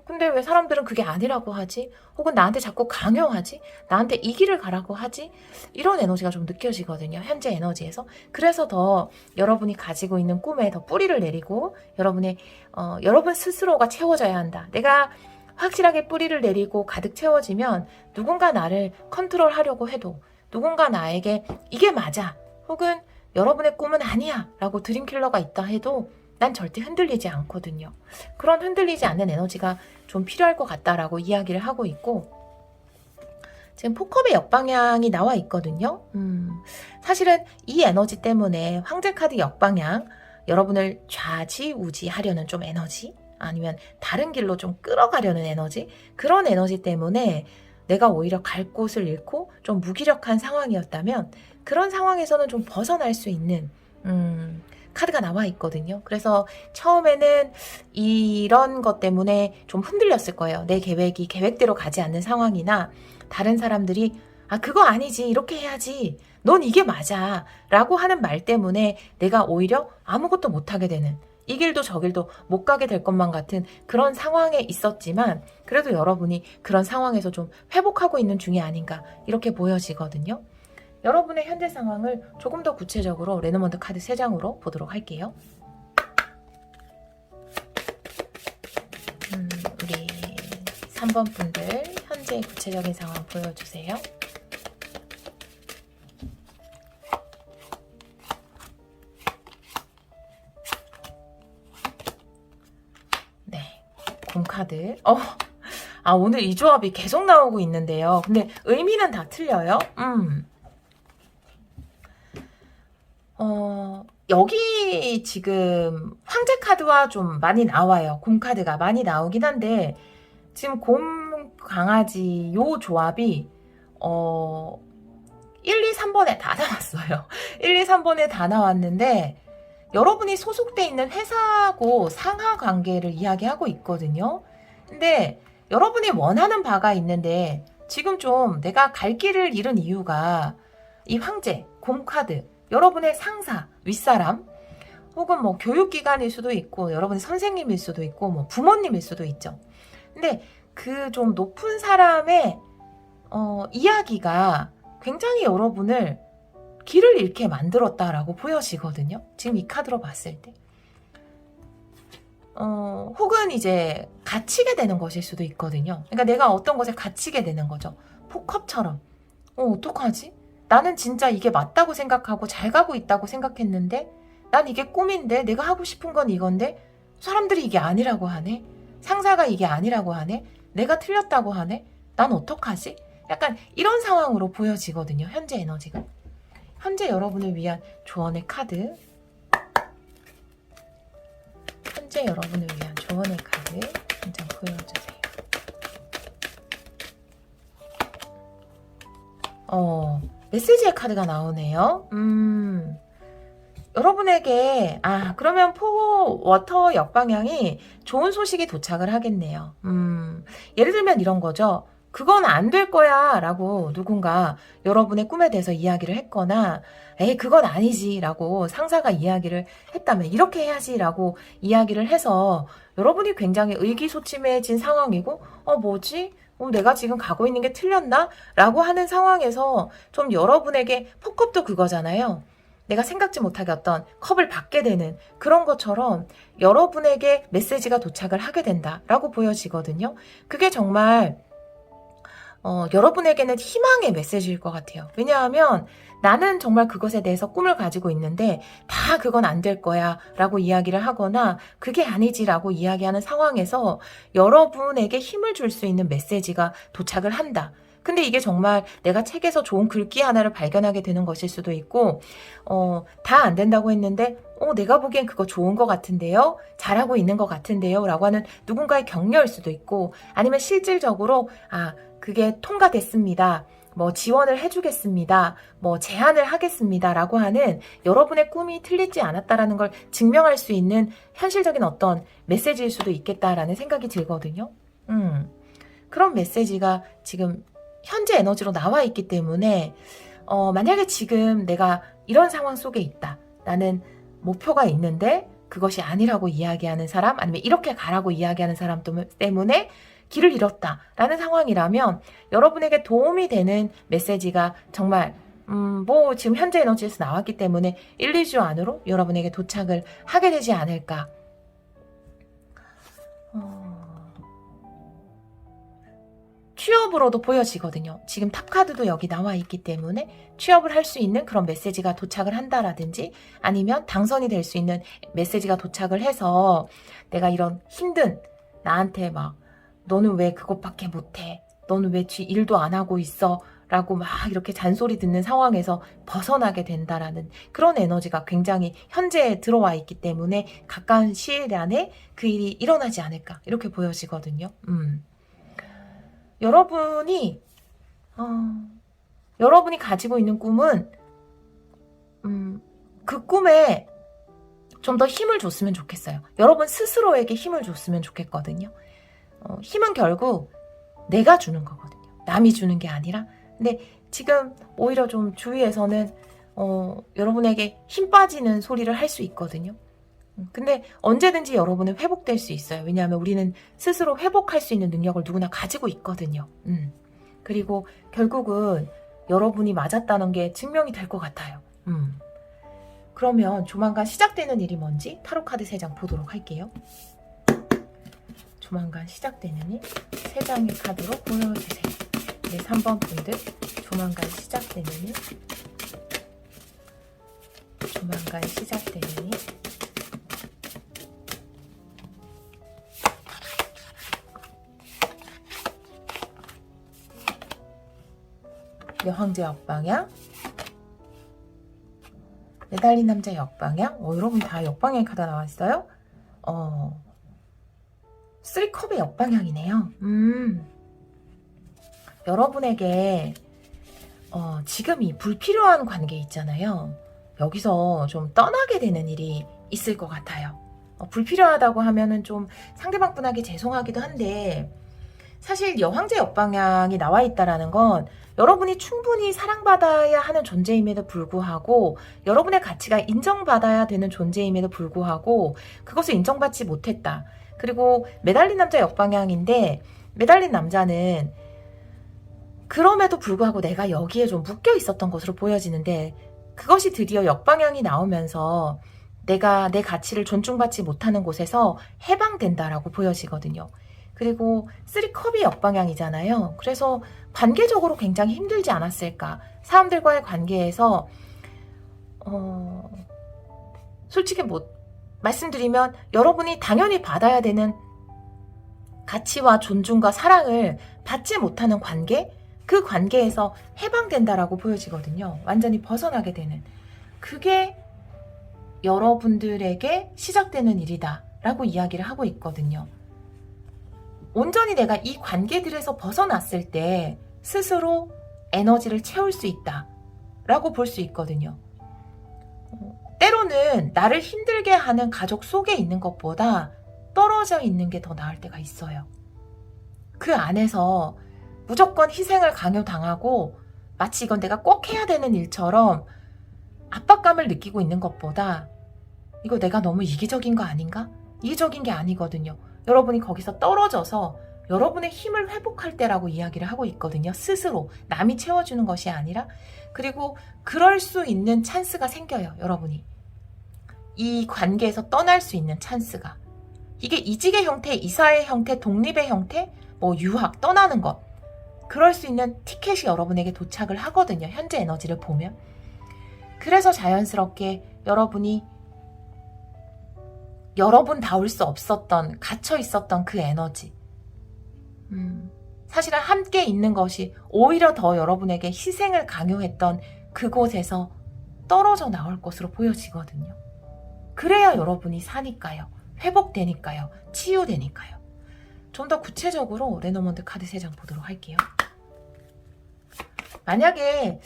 근데 왜 사람들은 그게 아니라고 하지? 혹은 나한테 자꾸 강요하지? 나한테 이 길을 가라고 하지? 이런 에너지가 좀 느껴지거든요. 현재 에너지에서. 그래서 더 여러분이 가지고 있는 꿈에 더 뿌리를 내리고 여러분 스스로가 채워져야 한다. 내가 확실하게 뿌리를 내리고 가득 채워지면 누군가 나를 컨트롤하려고 해도 누군가 나에게 이게 맞아. 혹은 여러분의 꿈은 아니야. 라고 드림킬러가 있다 해도 난 절대 흔들리지 않거든요. 그런 흔들리지 않는 에너지가 좀 필요할 것 같다라고 이야기를 하고 있고 지금 포컵의 역방향이 나와 있거든요. 사실은 이 에너지 때문에 황제 카드 역방향 여러분을 좌지우지하려는 좀 에너지 아니면 다른 길로 좀 끌어가려는 에너지 그런 에너지 때문에 내가 오히려 갈 곳을 잃고 좀 무기력한 상황이었다면 그런 상황에서는 좀 벗어날 수 있는 카드가 나와 있거든요. 그래서 처음에는 이런 것 때문에 좀 흔들렸을 거예요. 내 계획이 계획대로 가지 않는 상황이나 다른 사람들이 그거 아니지 이렇게 해야지 넌 이게 맞아 라고 하는 말 때문에 내가 오히려 아무것도 못하게 되는 이 길도 저 길도 못 가게 될 것만 같은 그런 상황에 있었지만 그래도 여러분이 그런 상황에서 좀 회복하고 있는 중이 아닌가 이렇게 보여지거든요. 여러분의 현재 상황을 조금 더 구체적으로 레노먼드 카드 3장으로 보도록 할게요. 우리 3번 분들 현재 구체적인 상황 보여주세요. 네, 곰카드. 오늘 이 조합이 계속 나오고 있는데요. 근데 의미는 다 틀려요. 여기 지금 황제 카드와 좀 많이 나와요. 곰 카드가 많이 나오긴 한데 지금 곰 강아지 요 조합이 1, 2, 3번에 다 나왔어요. 1, 2, 3번에 다 나왔는데 여러분이 소속돼 있는 회사하고 상하 관계를 이야기하고 있거든요. 근데 여러분이 원하는 바가 있는데 지금 좀 내가 갈 길을 잃은 이유가 이 황제, 곰 카드 여러분의 상사, 윗사람 혹은 교육기관일 수도 있고 여러분의 선생님일 수도 있고 부모님일 수도 있죠. 근데 그 좀 높은 사람의 이야기가 굉장히 여러분을 길을 잃게 만들었다라고 보여지거든요. 지금 이 카드로 봤을 때. 혹은 이제 갇히게 되는 것일 수도 있거든요. 그러니까 내가 어떤 것에 갇히게 되는 거죠. 폭컵처럼. 어떡하지? 나는 진짜 이게 맞다고 생각하고 잘 가고 있다고 생각했는데 난 이게 꿈인데 내가 하고 싶은 건 이건데 사람들이 이게 아니라고 하네. 상사가 이게 아니라고 하네. 내가 틀렸다고 하네. 난 어떡하지? 약간 이런 상황으로 보여지거든요. 현재 에너지가. 현재 여러분을 위한 조언의 카드. 현재 여러분을 위한 조언의 카드 한 장 보여주세요. 메시지의 카드가 나오네요. 여러분에게 그러면 워터 역방향이 좋은 소식이 도착을 하겠네요. 예를 들면 이런 거죠. 그건 안 될 거야 라고 누군가 여러분의 꿈에 대해서 이야기를 했거나 에이 그건 아니지 라고 상사가 이야기를 했다면 이렇게 해야지 라고 이야기를 해서 여러분이 굉장히 의기소침해진 상황이고 뭐지? 내가 지금 가고 있는 게 틀렸나? 라고 하는 상황에서 좀 여러분에게 폭컵도 그거잖아요. 내가 생각지 못하게 어떤 컵을 받게 되는 그런 것처럼 여러분에게 메시지가 도착을 하게 된다라고 보여지거든요. 그게 정말 여러분에게는 희망의 메시지일 것 같아요. 왜냐하면 나는 정말 그것에 대해서 꿈을 가지고 있는데 다 그건 안 될 거야 라고 이야기를 하거나 그게 아니지 라고 이야기하는 상황에서 여러분에게 힘을 줄 수 있는 메시지가 도착을 한다. 근데 이게 정말 내가 책에서 좋은 글귀 하나를 발견하게 되는 것일 수도 있고 다 안 된다고 했는데 내가 보기엔 그거 좋은 것 같은데요? 잘하고 있는 것 같은데요? 라고 하는 누군가의 격려일 수도 있고 아니면 실질적으로 그게 통과됐습니다. 지원을 해주겠습니다. 제안을 하겠습니다. 라고 하는 여러분의 꿈이 틀리지 않았다라는 걸 증명할 수 있는 현실적인 어떤 메시지일 수도 있겠다라는 생각이 들거든요. 그런 메시지가 지금 현재 에너지로 나와 있기 때문에 만약에 지금 내가 이런 상황 속에 있다. 나는 목표가 있는데 그것이 아니라고 이야기하는 사람 아니면 이렇게 가라고 이야기하는 사람 때문에 길을 잃었다라는 상황이라면 여러분에게 도움이 되는 메시지가 정말 지금 현재 에너지에서 나왔기 때문에 1, 2주 안으로 여러분에게 도착을 하게 되지 않을까. 취업으로도 보여지거든요. 지금 탑카드도 여기 나와 있기 때문에 취업을 할 수 있는 그런 메시지가 도착을 한다라든지 아니면 당선이 될 수 있는 메시지가 도착을 해서 내가 이런 힘든 나한테 너는 왜 그것밖에 못해? 너는 왜 일도 안 하고 있어? 라고 이렇게 잔소리 듣는 상황에서 벗어나게 된다라는 그런 에너지가 굉장히 현재에 들어와 있기 때문에 가까운 시일 안에 그 일이 일어나지 않을까 이렇게 보여지거든요. 여러분이 가지고 있는 꿈은 그 꿈에 좀 더 힘을 줬으면 좋겠어요. 여러분 스스로에게 힘을 줬으면 좋겠거든요. 힘은 결국 내가 주는 거거든요. 남이 주는 게 아니라. 근데 지금 오히려 좀 주위에서는 여러분에게 힘 빠지는 소리를 할 수 있거든요. 근데 언제든지 여러분은 회복될 수 있어요. 왜냐하면 우리는 스스로 회복할 수 있는 능력을 누구나 가지고 있거든요. 그리고 결국은 여러분이 맞았다는 게 증명이 될 것 같아요. 그러면 조만간 시작되는 일이 뭔지 타로카드 3장 보도록 할게요. 조만간 시작되는 일 3장의 카드로 보여주세요. 네, 3번 분들 조만간 시작되는 일 조만간 시작되는 일 여황제 역방향 매달린 남자 역방향 여러분 다 역방향 카드 나왔어요. 3컵의 역방향이네요. 여러분에게 지금이 불필요한 관계 있잖아요. 여기서 좀 떠나게 되는 일이 있을 것 같아요. 불필요하다고 하면은 좀 상대방 분에게 죄송하기도 한데 사실 여황제 역방향이 나와 있다라는 건 여러분이 충분히 사랑받아야 하는 존재임에도 불구하고 여러분의 가치가 인정받아야 되는 존재임에도 불구하고 그것을 인정받지 못했다. 그리고 매달린 남자 역방향인데 매달린 남자는 그럼에도 불구하고 내가 여기에 좀 묶여 있었던 것으로 보여지는데 그것이 드디어 역방향이 나오면서 내가 내 가치를 존중받지 못하는 곳에서 해방된다라고 보여지거든요. 그리고 3컵이 역방향이잖아요. 그래서 관계적으로 굉장히 힘들지 않았을까. 사람들과의 관계에서 솔직히 말씀드리면 여러분이 당연히 받아야 되는 가치와 존중과 사랑을 받지 못하는 관계, 그 관계에서 해방된다라고 보여지거든요. 완전히 벗어나게 되는. 그게 여러분들에게 시작되는 일이다 라고 이야기를 하고 있거든요. 온전히 내가 이 관계들에서 벗어났을 때 스스로 에너지를 채울 수 있다 라고 볼 수 있거든요. 때로는 나를 힘들게 하는 가족 속에 있는 것보다 떨어져 있는 게 더 나을 때가 있어요. 그 안에서 무조건 희생을 강요당하고 마치 이건 내가 꼭 해야 되는 일처럼 압박감을 느끼고 있는 것보다 이거 내가 너무 이기적인 거 아닌가? 이기적인 게 아니거든요. 여러분이 거기서 떨어져서 여러분의 힘을 회복할 때라고 이야기를 하고 있거든요. 스스로 남이 채워주는 것이 아니라. 그리고 그럴 수 있는 찬스가 생겨요. 여러분이 이 관계에서 떠날 수 있는 찬스가. 이게 이직의 형태, 이사의 형태, 독립의 형태, 유학, 떠나는 것, 그럴 수 있는 티켓이 여러분에게 도착을 하거든요. 현재 에너지를 보면. 그래서 자연스럽게 여러분이 여러분다울 수 없었던, 갇혀 있었던 그 에너지, 사실은 함께 있는 것이 오히려 더 여러분에게 희생을 강요했던 그곳에서 떨어져 나올 것으로 보여지거든요. 그래야 여러분이 사니까요. 회복되니까요. 치유되니까요. 좀 더 구체적으로 레노먼드 카드 3장 보도록 할게요. 만약에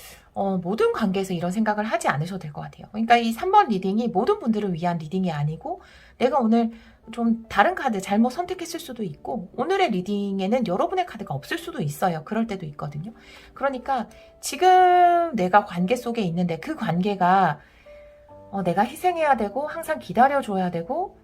모든 관계에서 이런 생각을 하지 않으셔도 될 것 같아요. 그러니까 이 3번 리딩이 모든 분들을 위한 리딩이 아니고 내가 오늘 좀 다른 카드 잘못 선택했을 수도 있고 오늘의 리딩에는 여러분의 카드가 없을 수도 있어요. 그럴 때도 있거든요. 그러니까 지금 내가 관계 속에 있는데 그 관계가 내가 희생해야 되고 항상 기다려줘야 되고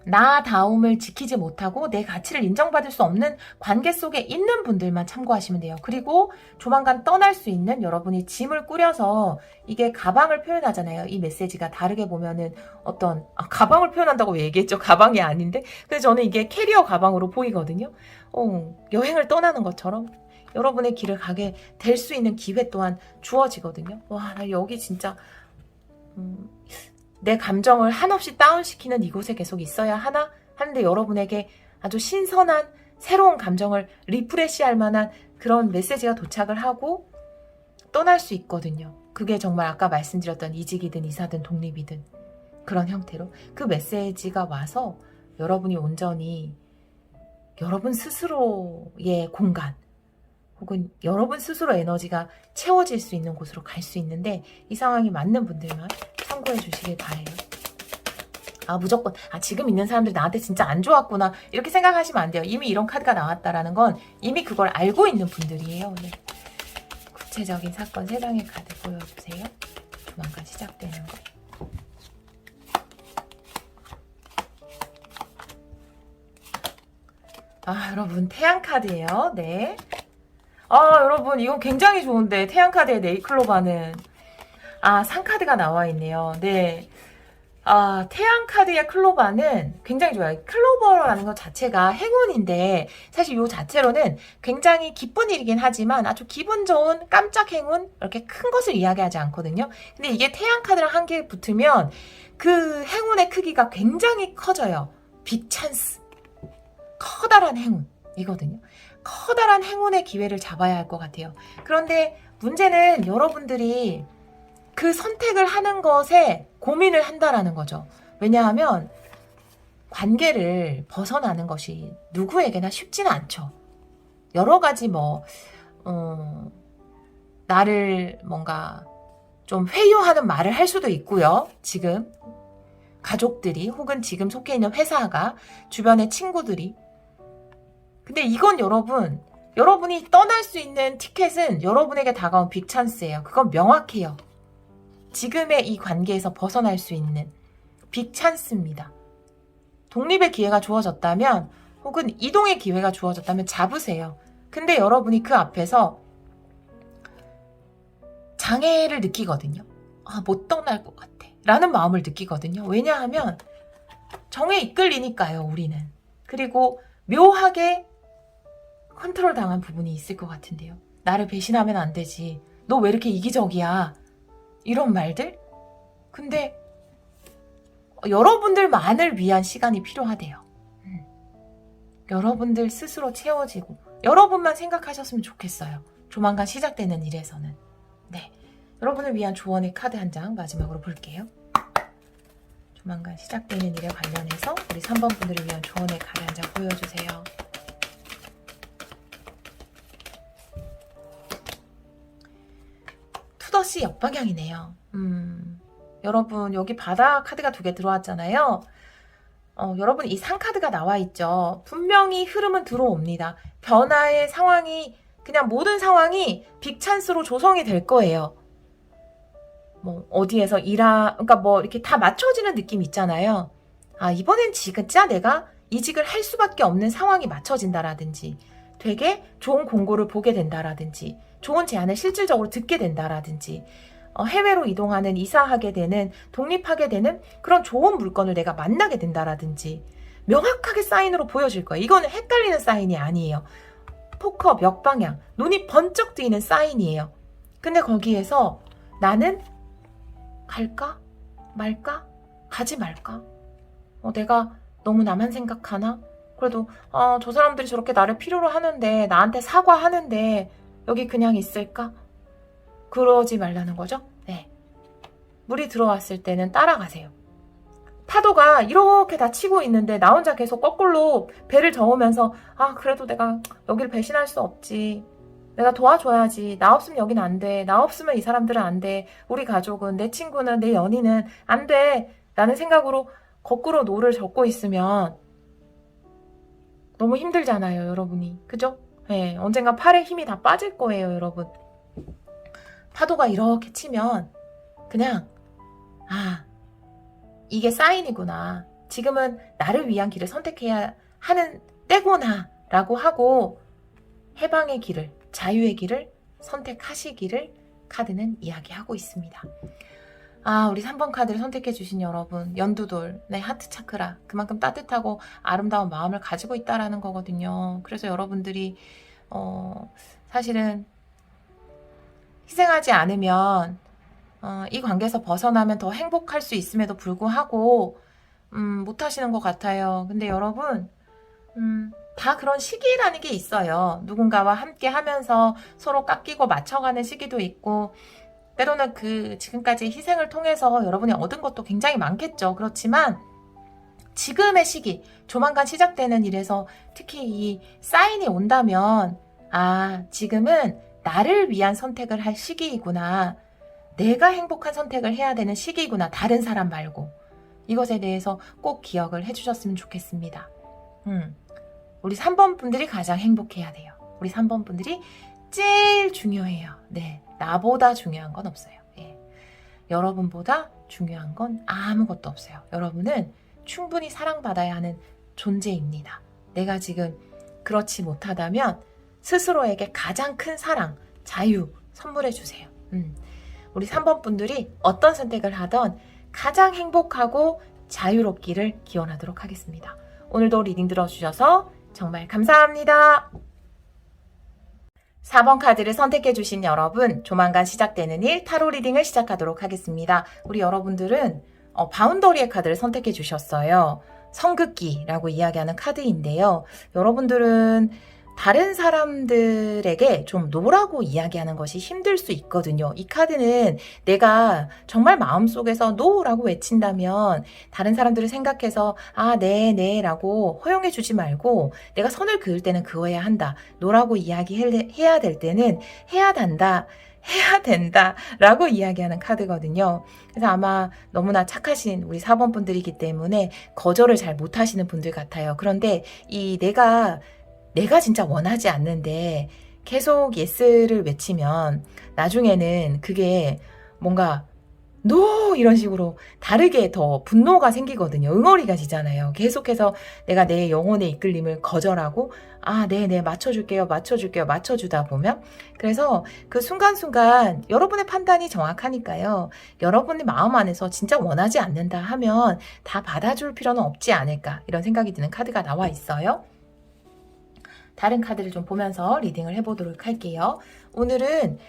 나다움을 지키지 못하고 내 가치를 인정받을 수 없는 관계 속에 있는 분들만 참고하시면 돼요. 그리고 조만간 떠날 수 있는 여러분이 짐을 꾸려서 이게 가방을 표현하잖아요. 이 메시지가 다르게 보면은 가방을 표현한다고 얘기했죠. 가방이 아닌데. 근데 저는 이게 캐리어 가방으로 보이거든요. 여행을 떠나는 것처럼 여러분의 길을 가게 될 수 있는 기회 또한 주어지거든요. 와, 나 여기 진짜 내 감정을 한없이 다운시키는 이곳에 계속 있어야 하나? 하는데 여러분에게 아주 신선한 새로운 감정을 리프레시할 만한 그런 메시지가 도착을 하고 떠날 수 있거든요. 그게 정말 아까 말씀드렸던 이직이든 이사든 독립이든 그런 형태로 그 메시지가 와서 여러분이 온전히 여러분 스스로의 공간 혹은 여러분 스스로 에너지가 채워질 수 있는 곳으로 갈 수 있는데 이 상황이 맞는 분들만 참고해 주시길 바래요. 무조건 지금 있는 사람들이 나한테 진짜 안 좋았구나 이렇게 생각하시면 안 돼요. 이미 이런 카드가 나왔다라는 건 이미 그걸 알고 있는 분들이에요. 네. 구체적인 사건 3장의 카드 보여주세요. 조만간 시작되는 거. 여러분 태양 카드예요. 네. 여러분 이건 굉장히 좋은데 태양 카드의 네이클로바는 상카드가 나와 있네요. 네. 태양 카드의 클로바는 굉장히 좋아요. 클로버라는 것 자체가 행운인데 사실 이 자체로는 굉장히 기쁜 일이긴 하지만 아주 기분 좋은 깜짝 행운 이렇게 큰 것을 이야기하지 않거든요. 근데 이게 태양 카드랑 한 개 붙으면 그 행운의 크기가 굉장히 커져요. 빅 찬스. 커다란 행운이거든요. 커다란 행운의 기회를 잡아야 할 것 같아요. 그런데 문제는 여러분들이 그 선택을 하는 것에 고민을 한다라는 거죠. 왜냐하면 관계를 벗어나는 것이 누구에게나 쉽지는 않죠. 여러 가지 나를 뭔가 좀 회유하는 말을 할 수도 있고요. 지금 가족들이 혹은 지금 속해 있는 회사가 주변의 친구들이. 근데 이건 여러분이 떠날 수 있는 티켓은 여러분에게 다가온 빅 찬스예요. 그건 명확해요. 지금의 이 관계에서 벗어날 수 있는 빅 찬스입니다. 독립의 기회가 주어졌다면 혹은 이동의 기회가 주어졌다면 잡으세요. 근데 여러분이 그 앞에서 장애를 느끼거든요. 아, 못 떠날 것 같아 라는 마음을 느끼거든요. 왜냐하면 정에 이끌리니까요, 우리는. 그리고 묘하게 컨트롤 당한 부분이 있을 것 같은데요. 나를 배신하면 안 되지. 너 왜 이렇게 이기적이야? 이런 말들? 근데 여러분들만을 위한 시간이 필요하대요. 여러분들 스스로 채워지고 여러분만 생각하셨으면 좋겠어요. 조만간 시작되는 일에서는. 네, 여러분을 위한 조언의 카드 한 장 마지막으로 볼게요. 조만간 시작되는 일에 관련해서 우리 3번 분들을 위한 조언의 카드 한 장 보여주세요. 투더시 역방향이네요. 여러분 여기 바다 카드가 2개 들어왔잖아요. 여러분 이 상카드가 나와 있죠. 분명히 흐름은 들어옵니다. 변화의 상황이 그냥 모든 상황이 빅찬스로 조성이 될 거예요. 뭐 어디에서 그러니까 뭐 이렇게 다 맞춰지는 느낌 있잖아요. 아, 이번엔 진짜 내가 이직을 할 수밖에 없는 상황이 맞춰진다라든지 되게 좋은 공고를 보게 된다라든지 좋은 제안을 실질적으로 듣게 된다라든지 해외로 이동하는, 이사하게 되는, 독립하게 되는 그런 좋은 물건을 내가 만나게 된다라든지 명확하게 사인으로 보여질 거예요. 이거는 헷갈리는 사인이 아니에요. 포커 역방향, 눈이 번쩍 뜨이는 사인이에요. 근데 거기에서 나는 갈까? 말까? 가지 말까? 내가 너무 나만 생각하나? 그래도 저 사람들이 저렇게 나를 필요로 하는데, 나한테 사과하는데 여기 그냥 있을까? 그러지 말라는 거죠. 네. 물이 들어왔을 때는 따라가세요. 파도가 이렇게 다 치고 있는데 나 혼자 계속 거꾸로 배를 저으면서 그래도 내가 여기를 배신할 수 없지. 내가 도와줘야지. 나 없으면 여긴 안 돼. 나 없으면 이 사람들은 안 돼. 우리 가족은, 내 친구는, 내 연인은 안 돼. 라는 생각으로 거꾸로 노를 젓고 있으면 너무 힘들잖아요, 여러분이. 그죠? 네, 언젠가 팔에 힘이 다 빠질 거예요, 여러분. 파도가 이렇게 치면 그냥 이게 사인이구나. 지금은 나를 위한 길을 선택해야 하는 때구나 라고 하고 해방의 길을, 자유의 길을 선택하시기를 카드는 이야기하고 있습니다. 우리 3번 카드를 선택해 주신 여러분, 연두돌, 네, 하트 차크라, 그만큼 따뜻하고 아름다운 마음을 가지고 있다라는 거거든요. 그래서 여러분들이 사실은 희생하지 않으면 이 관계에서 벗어나면 더 행복할 수 있음에도 불구하고 못하시는 것 같아요. 근데 여러분 다 그런 시기라는 게 있어요. 누군가와 함께 하면서 서로 깎이고 맞춰가는 시기도 있고, 때로는 지금까지 희생을 통해서 여러분이 얻은 것도 굉장히 많겠죠. 그렇지만 지금의 시기, 조만간 시작되는 일에서 특히 이 사인이 온다면 지금은 나를 위한 선택을 할 시기이구나. 내가 행복한 선택을 해야 되는 시기이구나. 다른 사람 말고. 이것에 대해서 꼭 기억을 해주셨으면 좋겠습니다. 우리 3번 분들이 가장 행복해야 돼요. 우리 3번 분들이 제일 중요해요. 네, 나보다 중요한 건 없어요. 예. 여러분보다 중요한 건 아무것도 없어요. 여러분은 충분히 사랑받아야 하는 존재입니다. 내가 지금 그렇지 못하다면 스스로에게 가장 큰 사랑, 자유 선물해 주세요. 우리 3번 분들이 어떤 선택을 하던 가장 행복하고 자유롭기를 기원하도록 하겠습니다. 오늘도 리딩 들어주셔서 정말 감사합니다. 4번 카드를 선택해 주신 여러분, 조만간 시작되는 일 타로 리딩을 시작하도록 하겠습니다. 우리 여러분들은 바운더리의 카드를 선택해 주셨어요. 성극기라고 이야기하는 카드인데요. 여러분들은 다른 사람들에게 좀 노라고 이야기하는 것이 힘들 수 있거든요. 이 카드는 내가 정말 마음속에서 노라고 외친다면 다른 사람들을 생각해서 네 라고 허용해 주지 말고, 내가 선을 그을 때는 그어야 한다. 노라고 이야기해야 될 때는 해야 된다 라고 이야기하는 카드거든요. 그래서 아마 너무나 착하신 우리 4번 분들이기 때문에 거절을 잘 못하시는 분들 같아요. 그런데 내가 진짜 원하지 않는데 계속 예스를 외치면 나중에는 그게 뭔가 no! 이런 식으로 다르게 더 분노가 생기거든요. 응어리가 지잖아요. 계속해서 내가 내 영혼의 이끌림을 거절하고 네네 맞춰줄게요. 맞춰주다 보면 그래서 그 순간순간 여러분의 판단이 정확하니까요. 여러분의 마음 안에서 진짜 원하지 않는다 하면 다 받아줄 필요는 없지 않을까 이런 생각이 드는 카드가 나와 있어요. 다른 카드를 좀 보면서 리딩을 해보도록 할게요. 오늘은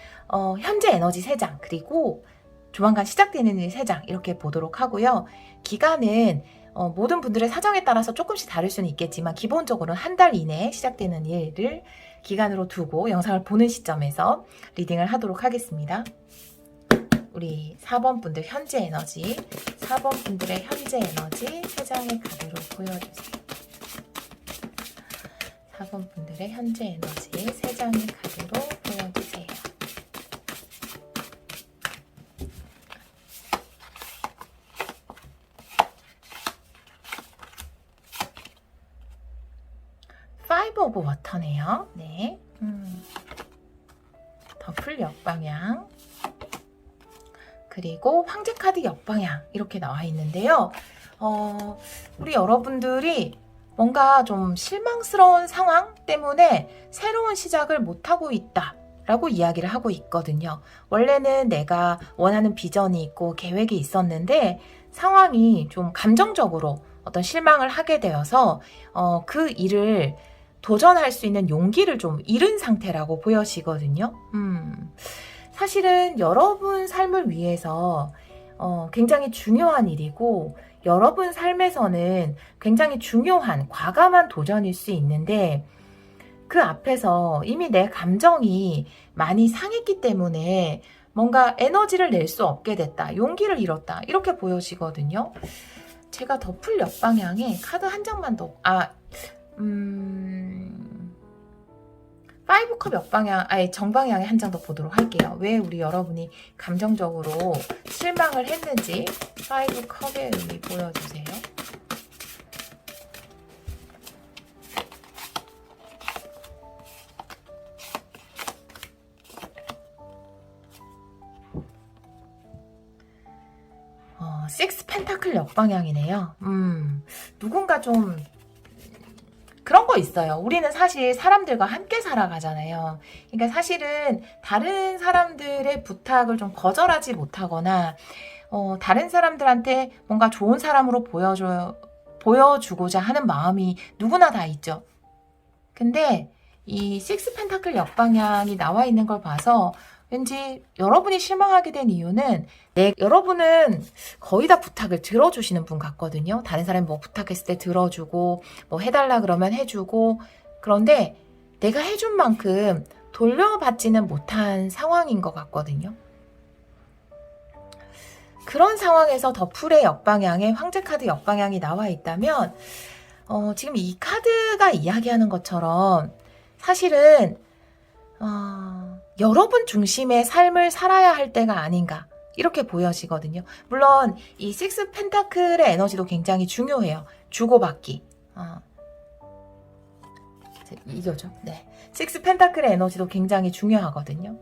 현재 에너지 3장 그리고 조만간 시작되는 일 3장 이렇게 보도록 하고요. 기간은 모든 분들의 사정에 따라서 조금씩 다를 수는 있겠지만 기본적으로는 한 달 이내에 시작되는 일을 기간으로 두고 영상을 보는 시점에서 리딩을 하도록 하겠습니다. 우리 4번 분들 현재 에너지 4번 분들의 현재 에너지 3장의 카드로 보여주세요. 4번 분들의 현재 에너지 3장의 카드로 보여주세요. 파이브 오브 워터네요. 네. 더풀 역방향. 그리고 황제 카드 역방향. 이렇게 나와 있는데요. 우리 여러분들이 뭔가 좀 실망스러운 상황 때문에 새로운 시작을 못하고 있다. 라고 이야기를 하고 있거든요. 원래는 내가 원하는 비전이 있고 계획이 있었는데 상황이 좀 감정적으로 어떤 실망을 하게 되어서 그 일을 도전할 수 있는 용기를 좀 잃은 상태라고 보여지거든요. 사실은 여러분 삶을 위해서 굉장히 중요한 일이고 여러분 삶에서는 굉장히 중요한 과감한 도전일 수 있는데 그 앞에서 이미 내 감정이 많이 상했기 때문에 뭔가 에너지를 낼 수 없게 됐다. 용기를 잃었다. 이렇게 보여지거든요. 제가 더풀 옆방향에 카드 한 장만 더 파이브컵 옆방향, 정방향에 한 장 더 보도록 할게요. 왜 우리 여러분이 감정적으로 실망을 했는지 파이브컵의 의미 보여주세요. 식스 펜타클 역방향이네요. 누군가 좀 그런 거 있어요. 우리는 사실 사람들과 함께 살아가잖아요. 그러니까 사실은 다른 사람들의 부탁을 좀 거절하지 못하거나 다른 사람들한테 뭔가 좋은 사람으로 보여주고자 하는 마음이 누구나 다 있죠. 근데 이 식스 펜타클 역방향이 나와 있는 걸 봐서 왠지 여러분이 실망하게 된 이유는 여러분은 거의 다 부탁을 들어주시는 분 같거든요. 다른 사람이 뭐 부탁했을 때 들어주고 뭐 해달라 그러면 해주고 그런데 내가 해준 만큼 돌려받지는 못한 상황인 것 같거든요. 그런 상황에서 더풀의 역방향에 황제카드 역방향이 나와 있다면 지금 이 카드가 이야기하는 것처럼 사실은 여러분 중심의 삶을 살아야 할 때가 아닌가 이렇게 보여지거든요. 물론 이 식스 펜타클의 에너지도 굉장히 중요해요. 주고받기. 이거죠. 네. 식스 펜타클의 에너지도 굉장히 중요하거든요.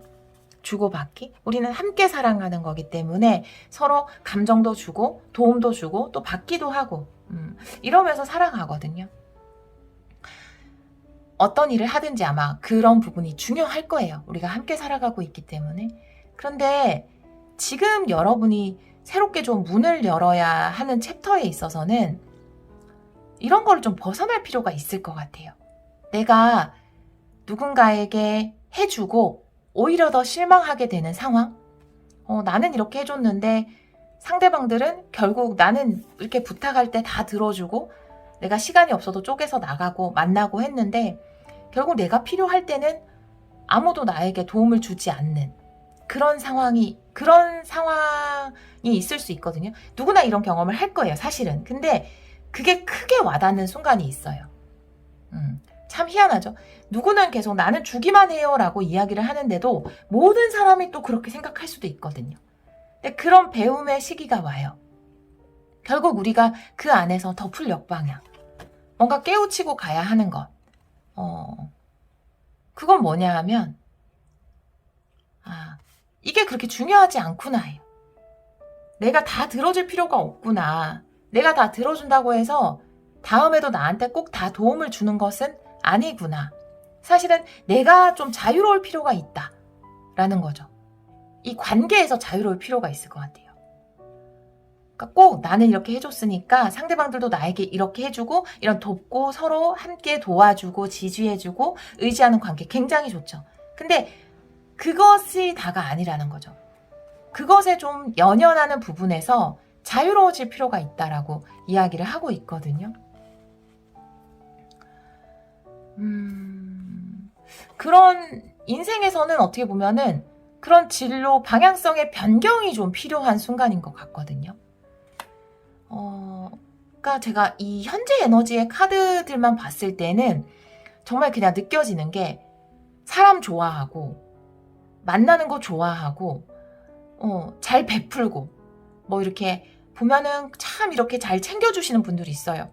주고받기. 우리는 함께 사랑하는 거기 때문에 서로 감정도 주고 도움도 주고 또 받기도 하고 이러면서 살아가거든요. 어떤 일을 하든지 아마 그런 부분이 중요할 거예요. 우리가 함께 살아가고 있기 때문에. 그런데 지금 여러분이 새롭게 좀 문을 열어야 하는 챕터에 있어서는 이런 거를 좀 벗어날 필요가 있을 것 같아요. 내가 누군가에게 해주고 오히려 더 실망하게 되는 상황? 나는 이렇게 해줬는데 상대방들은 결국 나는 이렇게 부탁할 때 다 들어주고 내가 시간이 없어도 쪼개서 나가고 만나고 했는데 결국 내가 필요할 때는 아무도 나에게 도움을 주지 않는 그런 상황이 있을 수 있거든요. 누구나 이런 경험을 할 거예요, 사실은. 근데 그게 크게 와닿는 순간이 있어요. 참 희한하죠. 누구는 계속 나는 주기만 해요 라고 이야기를 하는데도 모든 사람이 또 그렇게 생각할 수도 있거든요. 근데 그런 배움의 시기가 와요. 결국 우리가 그 안에서 더풀 역방향 뭔가 깨우치고 가야 하는 것 그건 뭐냐 하면 이게 그렇게 중요하지 않구나 해요. 내가 다 들어줄 필요가 없구나. 내가 다 들어준다고 해서 다음에도 나한테 꼭 다 도움을 주는 것은 아니구나. 사실은 내가 좀 자유로울 필요가 있다. 라는 거죠. 이 관계에서 자유로울 필요가 있을 것 같아요. 그러니까 꼭 나는 이렇게 해줬으니까 상대방들도 나에게 이렇게 해주고 이런 돕고 서로 함께 도와주고 지지해주고 의지하는 관계 굉장히 좋죠. 근데 그것이 다가 아니라는 거죠. 그것에 좀 연연하는 부분에서 자유로워질 필요가 있다라고 이야기를 하고 있거든요. 그런 인생에서는 어떻게 보면은 그런 진로 방향성의 변경이 좀 필요한 순간인 것 같거든요. 그러니까 제가 이 현재 에너지의 카드들만 봤을 때는 정말 그냥 느껴지는 게 사람 좋아하고 만나는 거 좋아하고 잘 베풀고 뭐 이렇게 보면은 참 이렇게 잘 챙겨주시는 분들이 있어요.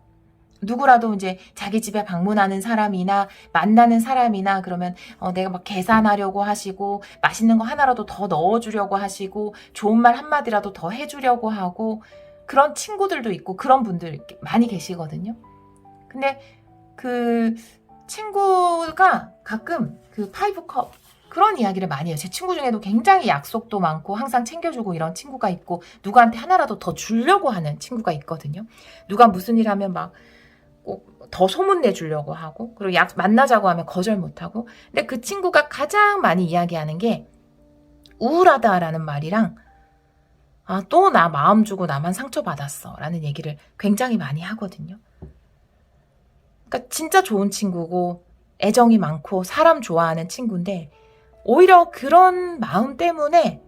누구라도 이제 자기 집에 방문하는 사람이나 만나는 사람이나 그러면 내가 막 계산하려고 하시고 맛있는 거 하나라도 더 넣어주려고 하시고 좋은 말 한마디라도 더 해주려고 하고 그런 친구들도 있고 그런 분들 많이 계시거든요. 근데 그 친구가 가끔 그 파이브 컵 그런 이야기를 많이 해요. 제 친구 중에도 굉장히 약속도 많고 항상 챙겨주고 이런 친구가 있고 누구한테 하나라도 더 주려고 하는 친구가 있거든요. 누가 무슨 일 하면 막 꼭 더 소문내주려고 하고 그리고 만나자고 하면 거절 못하고 근데 그 친구가 가장 많이 이야기하는 게 우울하다라는 말이랑 또 나 마음 주고 나만 상처받았어 라는 얘기를 굉장히 많이 하거든요. 그러니까 진짜 좋은 친구고 애정이 많고 사람 좋아하는 친구인데 오히려 그런 마음 때문에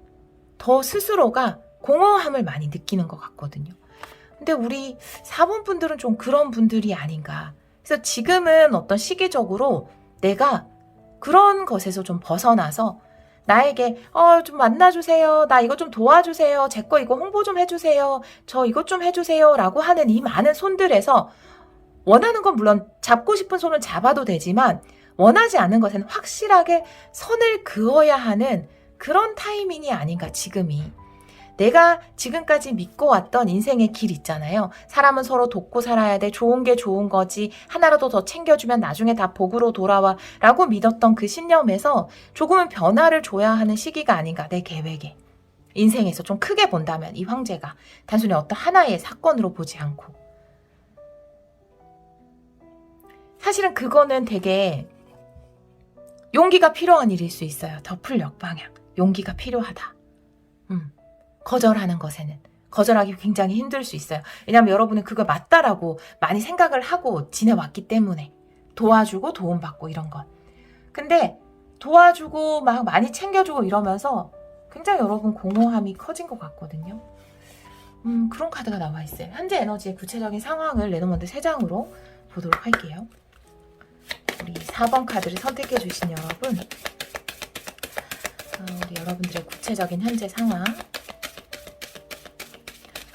더 스스로가 공허함을 많이 느끼는 것 같거든요. 근데 우리 4번 분들은 좀 그런 분들이 아닌가. 그래서 지금은 어떤 시기적으로 내가 그런 것에서 좀 벗어나서 나에게 좀 만나주세요. 나 이거 좀 도와주세요. 제 거 이거 홍보 좀 해주세요. 저 이것 좀 해주세요. 라고 하는 이 많은 손들에서 원하는 건 물론 잡고 싶은 손은 잡아도 되지만 원하지 않는 것에는 확실하게 선을 그어야 하는 그런 타이밍이 아닌가 지금이. 내가 지금까지 믿고 왔던 인생의 길 있잖아요. 사람은 서로 돕고 살아야 돼. 좋은 게 좋은 거지. 하나라도 더 챙겨주면 나중에 다 복으로 돌아와. 라고 믿었던 그 신념에서 조금은 변화를 줘야 하는 시기가 아닌가. 내 계획에. 인생에서 좀 크게 본다면 이 황제가 단순히 어떤 하나의 사건으로 보지 않고. 사실은 그거는 되게 용기가 필요한 일일 수 있어요. 더풀 역방향. 용기가 필요하다. 거절하는 것에는. 거절하기 굉장히 힘들 수 있어요. 왜냐하면 여러분은 그걸 맞다라고 많이 생각을 하고 지내왔기 때문에. 도와주고 도움받고 이런 것. 근데 도와주고 막 많이 챙겨주고 이러면서 굉장히 여러분 공허함이 커진 것 같거든요. 그런 카드가 나와 있어요. 현재 에너지의 구체적인 상황을 레노먼드 3장으로 보도록 할게요. 우리 4번 카드를 선택해 주신 여러분, 우리 여러분들의 구체적인 현재 상황.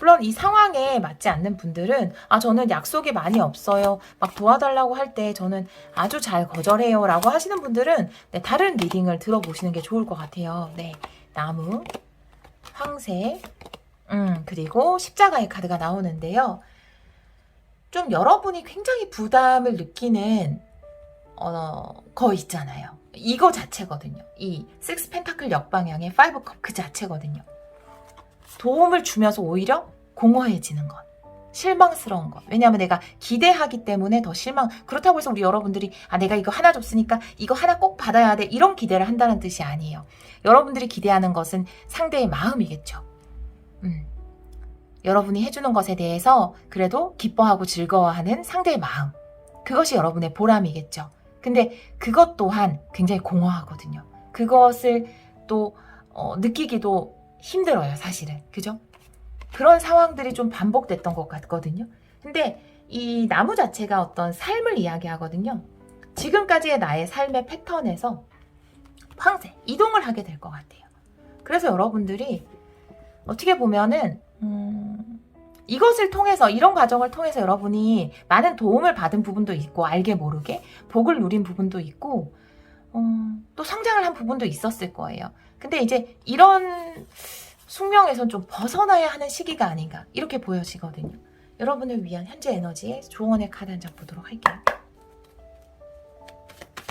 물론 이 상황에 맞지 않는 분들은 저는 약속이 많이 없어요. 막 도와달라고 할 때 저는 아주 잘 거절해요 라고 하시는 분들은 다른 리딩을 들어보시는 게 좋을 것 같아요. 네, 나무, 황새, 그리고 십자가의 카드가 나오는데요. 좀 여러분이 굉장히 부담을 느끼는 거 있잖아요. 이거 자체거든요. 이 6 펜타클 역방향의 5 컵 그 자체거든요. 도움을 주면서 오히려 공허해지는 것. 실망스러운 것. 왜냐하면 내가 기대하기 때문에 더 실망. 그렇다고 해서 우리 여러분들이 내가 이거 하나 줬으니까 이거 하나 꼭 받아야 돼. 이런 기대를 한다는 뜻이 아니에요. 여러분들이 기대하는 것은 상대의 마음이겠죠. 여러분이 해주는 것에 대해서 그래도 기뻐하고 즐거워하는 상대의 마음. 그것이 여러분의 보람이겠죠. 근데 그것 또한 굉장히 공허하거든요. 그것을 또 느끼기도 힘들어요, 사실은. 그죠? 그런 상황들이 좀 반복됐던 것 같거든요. 근데 이 나무 자체가 어떤 삶을 이야기하거든요. 지금까지의 나의 삶의 패턴에서 황새, 이동을 하게 될 것 같아요. 그래서 여러분들이 어떻게 보면은 이것을 통해서, 이런 과정을 통해서 여러분이 많은 도움을 받은 부분도 있고 알게 모르게 복을 누린 부분도 있고 또 성장을 한 부분도 있었을 거예요. 근데 이제 이런 숙명에선 좀 벗어나야 하는 시기가 아닌가 이렇게 보여지거든요. 여러분을 위한 현재 에너지의 조언의 카드 한 장 보도록 할게요.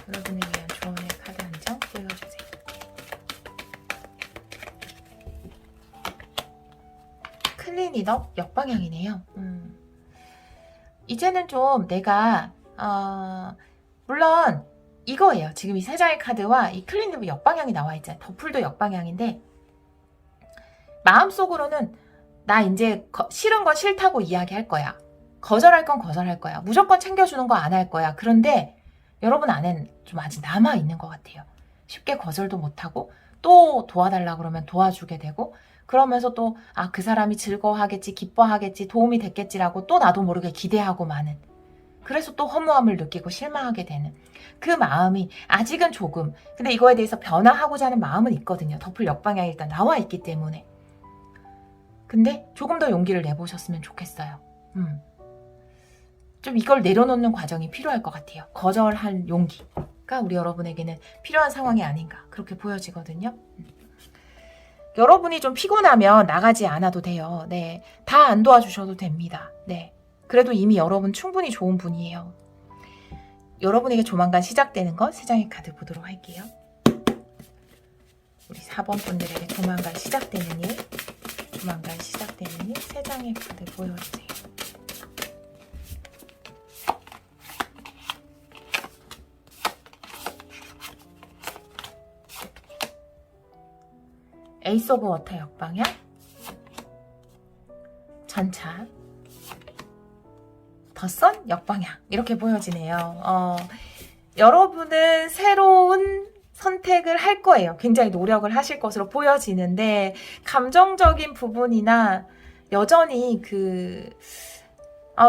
여러분을 위한 조언의 카드 한 장 보여주세요. 클린이덕 역방향이네요. 이제는 좀 내가 물론 이거예요. 지금 이 세 장의 카드와 이 클린이덕 역방향이 나와 있잖아요. 더풀도 역방향인데 마음속으로는 나 이제 싫은 건 싫다고 이야기할 거야. 거절할 건 거절할 거야. 무조건 챙겨주는 거 안 할 거야. 그런데 여러분 안엔 좀 아직 남아있는 것 같아요. 쉽게 거절도 못하고 또 도와달라 그러면 도와주게 되고 그러면서 또 그 사람이 즐거워하겠지, 기뻐하겠지, 도움이 됐겠지라고 또 나도 모르게 기대하고 마는, 그래서 또 허무함을 느끼고 실망하게 되는 그 마음이 아직은 조금, 근데 이거에 대해서 변화하고자 하는 마음은 있거든요. 덮을 역방향이 일단 나와 있기 때문에. 근데 조금 더 용기를 내보셨으면 좋겠어요. 좀 이걸 내려놓는 과정이 필요할 것 같아요. 거절할 용기가 우리 여러분에게는 필요한 상황이 아닌가 그렇게 보여지거든요. 여러분이 좀 피곤하면 나가지 않아도 돼요. 네, 다 안 도와주셔도 됩니다. 네, 그래도 이미 여러분 충분히 좋은 분이에요. 여러분에게 조만간 시작되는 것 세 장의 카드 보도록 할게요. 우리 4번 분들에게 조만간 시작되는 일, 조만간 시작되는 일 세 장의 카드 보여주세요. 에이스 오브 워터 역방향, 전차, 더선 역방향 이렇게 보여지네요. 여러분은 새로운 선택을 할 거예요. 굉장히 노력을 하실 것으로 보여지는데 감정적인 부분이나 여전히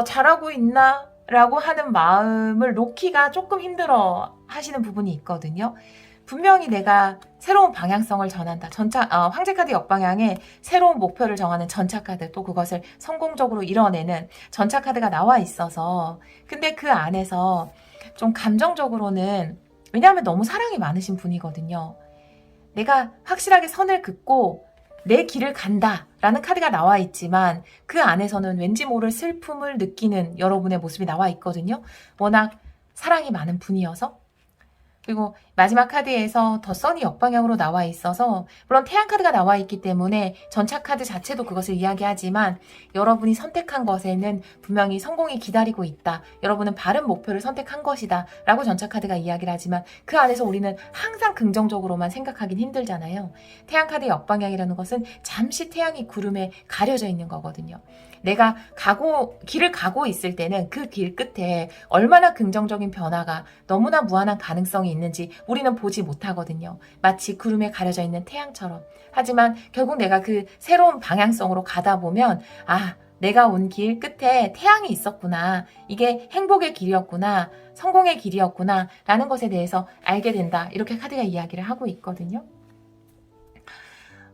잘하고 있나? 라고 하는 마음을 놓기가 조금 힘들어 하시는 부분이 있거든요. 분명히 내가 새로운 방향성을 전한다. 황제카드 역방향에 새로운 목표를 정하는 전차카드, 또 그것을 성공적으로 이뤄내는 전차카드가 나와 있어서, 근데 그 안에서 좀 감정적으로는, 왜냐하면 너무 사랑이 많으신 분이거든요. 내가 확실하게 선을 긋고 내 길을 간다 라는 카드가 나와 있지만 그 안에서는 왠지 모를 슬픔을 느끼는 여러분의 모습이 나와 있거든요. 워낙 사랑이 많은 분이어서. 그리고 마지막 카드에서 더 선이 역방향으로 나와 있어서, 물론 태양 카드가 나와 있기 때문에 전차 카드 자체도 그것을 이야기하지만 여러분이 선택한 것에는 분명히 성공이 기다리고 있다. 여러분은 바른 목표를 선택한 것이다 라고 전차 카드가 이야기를 하지만 그 안에서 우리는 항상 긍정적으로만 생각하긴 힘들잖아요. 태양 카드 역방향이라는 것은 잠시 태양이 구름에 가려져 있는 거거든요. 내가 길을 가고 있을 때는 그 길 끝에 얼마나 긍정적인 변화가, 너무나 무한한 가능성이 있는지 우리는 보지 못하거든요. 마치 구름에 가려져 있는 태양처럼. 하지만 결국 내가 그 새로운 방향성으로 가다 보면 내가 온 길 끝에 태양이 있었구나. 이게 행복의 길이었구나. 성공의 길이었구나. 라는 것에 대해서 알게 된다. 이렇게 카드가 이야기를 하고 있거든요.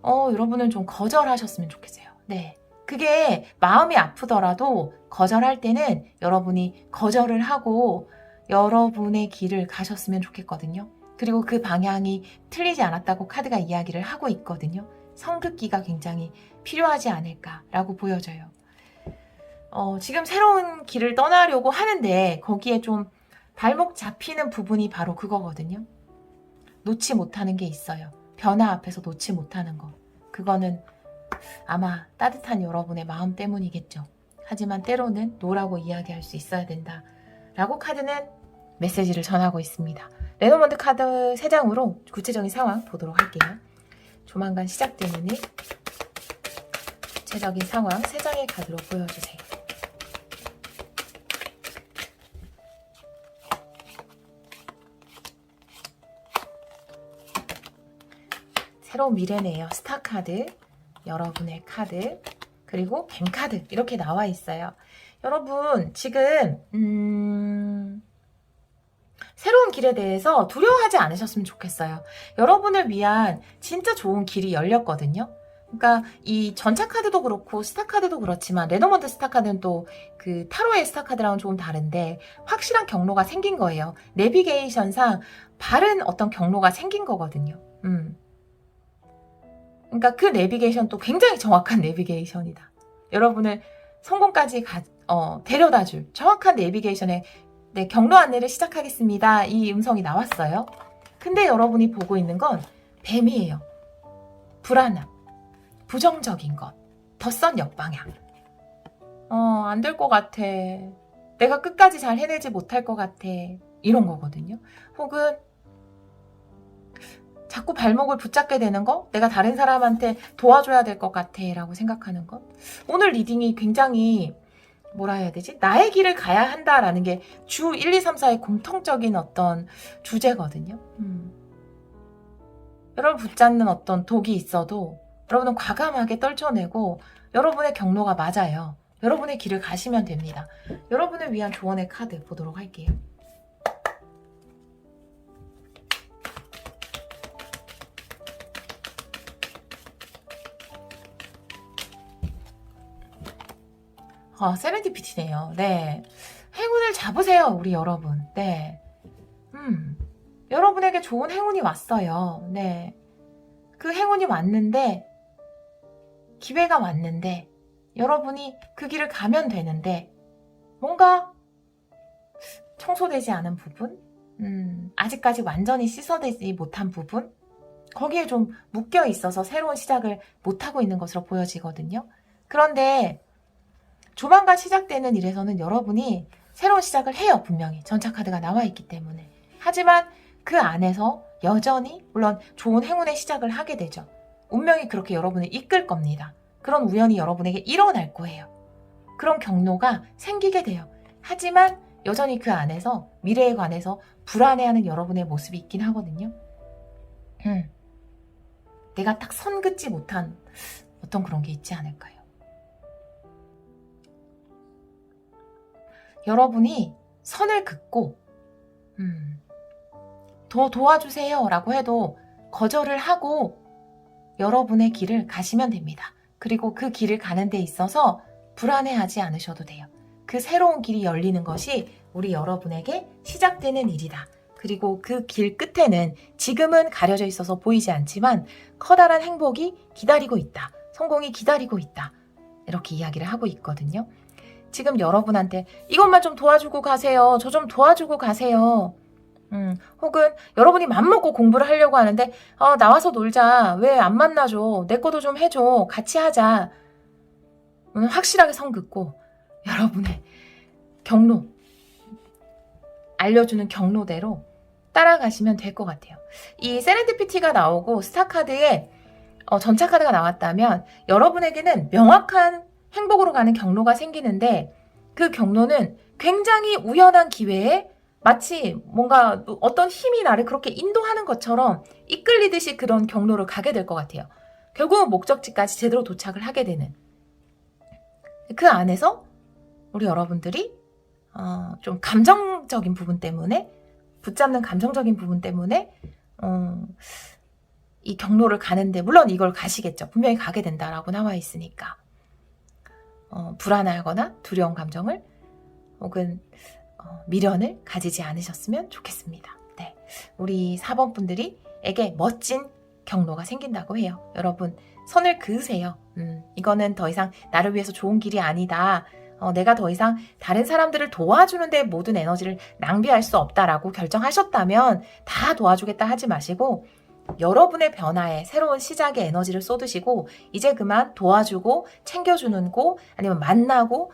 여러분은 좀 거절하셨으면 좋겠어요. 네. 그게 마음이 아프더라도 거절할 때는 여러분이 거절을 하고 여러분의 길을 가셨으면 좋겠거든요. 그리고 그 방향이 틀리지 않았다고 카드가 이야기를 하고 있거든요. 성급기가 굉장히 필요하지 않을까라고 보여져요. 지금 새로운 길을 떠나려고 하는데 거기에 좀 발목 잡히는 부분이 바로 그거거든요. 놓지 못하는 게 있어요. 변화 앞에서 놓지 못하는 거. 그거는 아마 따뜻한 여러분의 마음 때문이겠죠. 하지만 때로는 노라고 이야기할 수 있어야 된다 라고 카드는 메시지를 전하고 있습니다. 레노먼드 카드 3장으로 구체적인 상황 보도록 할게요. 조만간 시작되는 일, 구체적인 상황 3장의 카드로 보여주세요. 새로운 미래네요. 스타 카드, 여러분의 카드, 그리고 뱀 카드 이렇게 나와 있어요. 여러분 지금 새로운 길에 대해서 두려워하지 않으셨으면 좋겠어요. 여러분을 위한 진짜 좋은 길이 열렸거든요. 그러니까 이 전차 카드도 그렇고 스타 카드도 그렇지만 레노먼드 스타 카드는 또 그 타로의 스타 카드랑은 조금 다른데 확실한 경로가 생긴 거예요. 내비게이션상 바른 어떤 경로가 생긴 거거든요. 그러니까 그 내비게이션도 굉장히 정확한 내비게이션이다. 여러분을 성공까지 데려다줄 정확한 내비게이션의 경로 안내를 시작하겠습니다. 이 음성이 나왔어요. 근데 여러분이 보고 있는 건 뱀이에요. 불안함, 부정적인 것, 덧선 역방향. 안 될 것 같아. 내가 끝까지 잘 해내지 못할 것 같아. 이런 거거든요. 혹은 자꾸 발목을 붙잡게 되는 거, 내가 다른 사람한테 도와줘야 될 것 같아 라고 생각하는 것. 오늘 리딩이 굉장히 뭐라 해야 되지? 나의 길을 가야 한다라는 게 주 1, 2, 3, 4의 공통적인 어떤 주제거든요. 여러분 붙잡는 어떤 독이 있어도 여러분은 과감하게 떨쳐내고 여러분의 경로가 맞아요. 여러분의 길을 가시면 됩니다. 여러분을 위한 조언의 카드 보도록 할게요. 세렌디피티네요. 네. 행운을 잡으세요, 우리 여러분. 네. 여러분에게 좋은 행운이 왔어요. 네. 그 행운이 왔는데, 기회가 왔는데, 여러분이 그 길을 가면 되는데, 뭔가 청소되지 않은 부분? 아직까지 완전히 씻어내지 못한 부분? 거기에 좀 묶여 있어서 새로운 시작을 못하고 있는 것으로 보여지거든요. 그런데, 조만간 시작되는 일에서는 여러분이 새로운 시작을 해요. 분명히 전차카드가 나와 있기 때문에. 하지만 그 안에서 여전히 물론 좋은 행운의 시작을 하게 되죠. 운명이 그렇게 여러분을 이끌 겁니다. 그런 우연이 여러분에게 일어날 거예요. 그런 경로가 생기게 돼요. 하지만 여전히 그 안에서 미래에 관해서 불안해하는 여러분의 모습이 있긴 하거든요. 내가 딱 선 긋지 못한 어떤 그런 게 있지 않을까요? 여러분이 선을 긋고 더 도와주세요 라고 해도 거절을 하고 여러분의 길을 가시면 됩니다. 그리고 그 길을 가는 데 있어서 불안해하지 않으셔도 돼요. 그 새로운 길이 열리는 것이 우리 여러분에게 시작되는 일이다. 그리고 그 길 끝에는 지금은 가려져 있어서 보이지 않지만 커다란 행복이 기다리고 있다. 성공이 기다리고 있다. 이렇게 이야기를 하고 있거든요. 지금 여러분한테 이것만 좀 도와주고 가세요. 저 좀 도와주고 가세요. 혹은 여러분이 맘먹고 공부를 하려고 하는데 나와서 놀자. 왜 안 만나줘. 내 것도 좀 해줘. 같이 하자. 확실하게 선 긋고 여러분의 경로, 알려주는 경로대로 따라가시면 될 것 같아요. 이 세렌디피티가 나오고 스타카드에 전차카드가 나왔다면 여러분에게는 명확한 행복으로 가는 경로가 생기는데 그 경로는 굉장히 우연한 기회에 마치 뭔가 어떤 힘이 나를 그렇게 인도하는 것처럼 이끌리듯이 그런 경로를 가게 될 것 같아요. 결국은 목적지까지 제대로 도착을 하게 되는 그 안에서 우리 여러분들이 좀 감정적인 부분 때문에 붙잡는 감정적인 부분 때문에 이 경로를 가는데 물론 이걸 가시겠죠. 분명히 가게 된다라고 나와 있으니까 불안하거나 두려운 감정을 혹은 미련을 가지지 않으셨으면 좋겠습니다. 네, 우리 4번 분들이에게 멋진 경로가 생긴다고 해요. 여러분 선을 그으세요. 이거는 더 이상 나를 위해서 좋은 길이 아니다. 내가 더 이상 다른 사람들을 도와주는데 모든 에너지를 낭비할 수 없다라고 결정하셨다면 다 도와주겠다 하지 마시고 여러분의 변화에 새로운 시작의 에너지를 쏟으시고 이제 그만 도와주고 챙겨주는 곳 아니면 만나고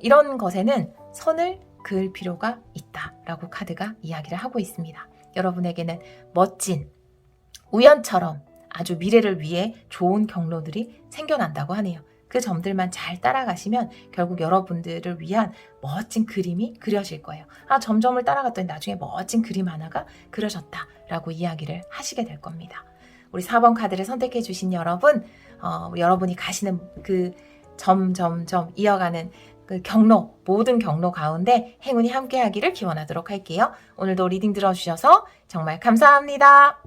이런 것에는 선을 그을 필요가 있다라고 카드가 이야기를 하고 있습니다. 여러분에게는 멋진 우연처럼 아주 미래를 위해 좋은 경로들이 생겨난다고 하네요. 그 점들만 잘 따라가시면 결국 여러분들을 위한 멋진 그림이 그려질 거예요. 점점을 따라갔더니 나중에 멋진 그림 하나가 그려졌다라고 이야기를 하시게 될 겁니다. 우리 4번 카드를 선택해 주신 여러분, 여러분이 가시는 그 점점점 이어가는 그 경로, 모든 경로 가운데 행운이 함께하기를 기원하도록 할게요. 오늘도 리딩 들어주셔서 정말 감사합니다.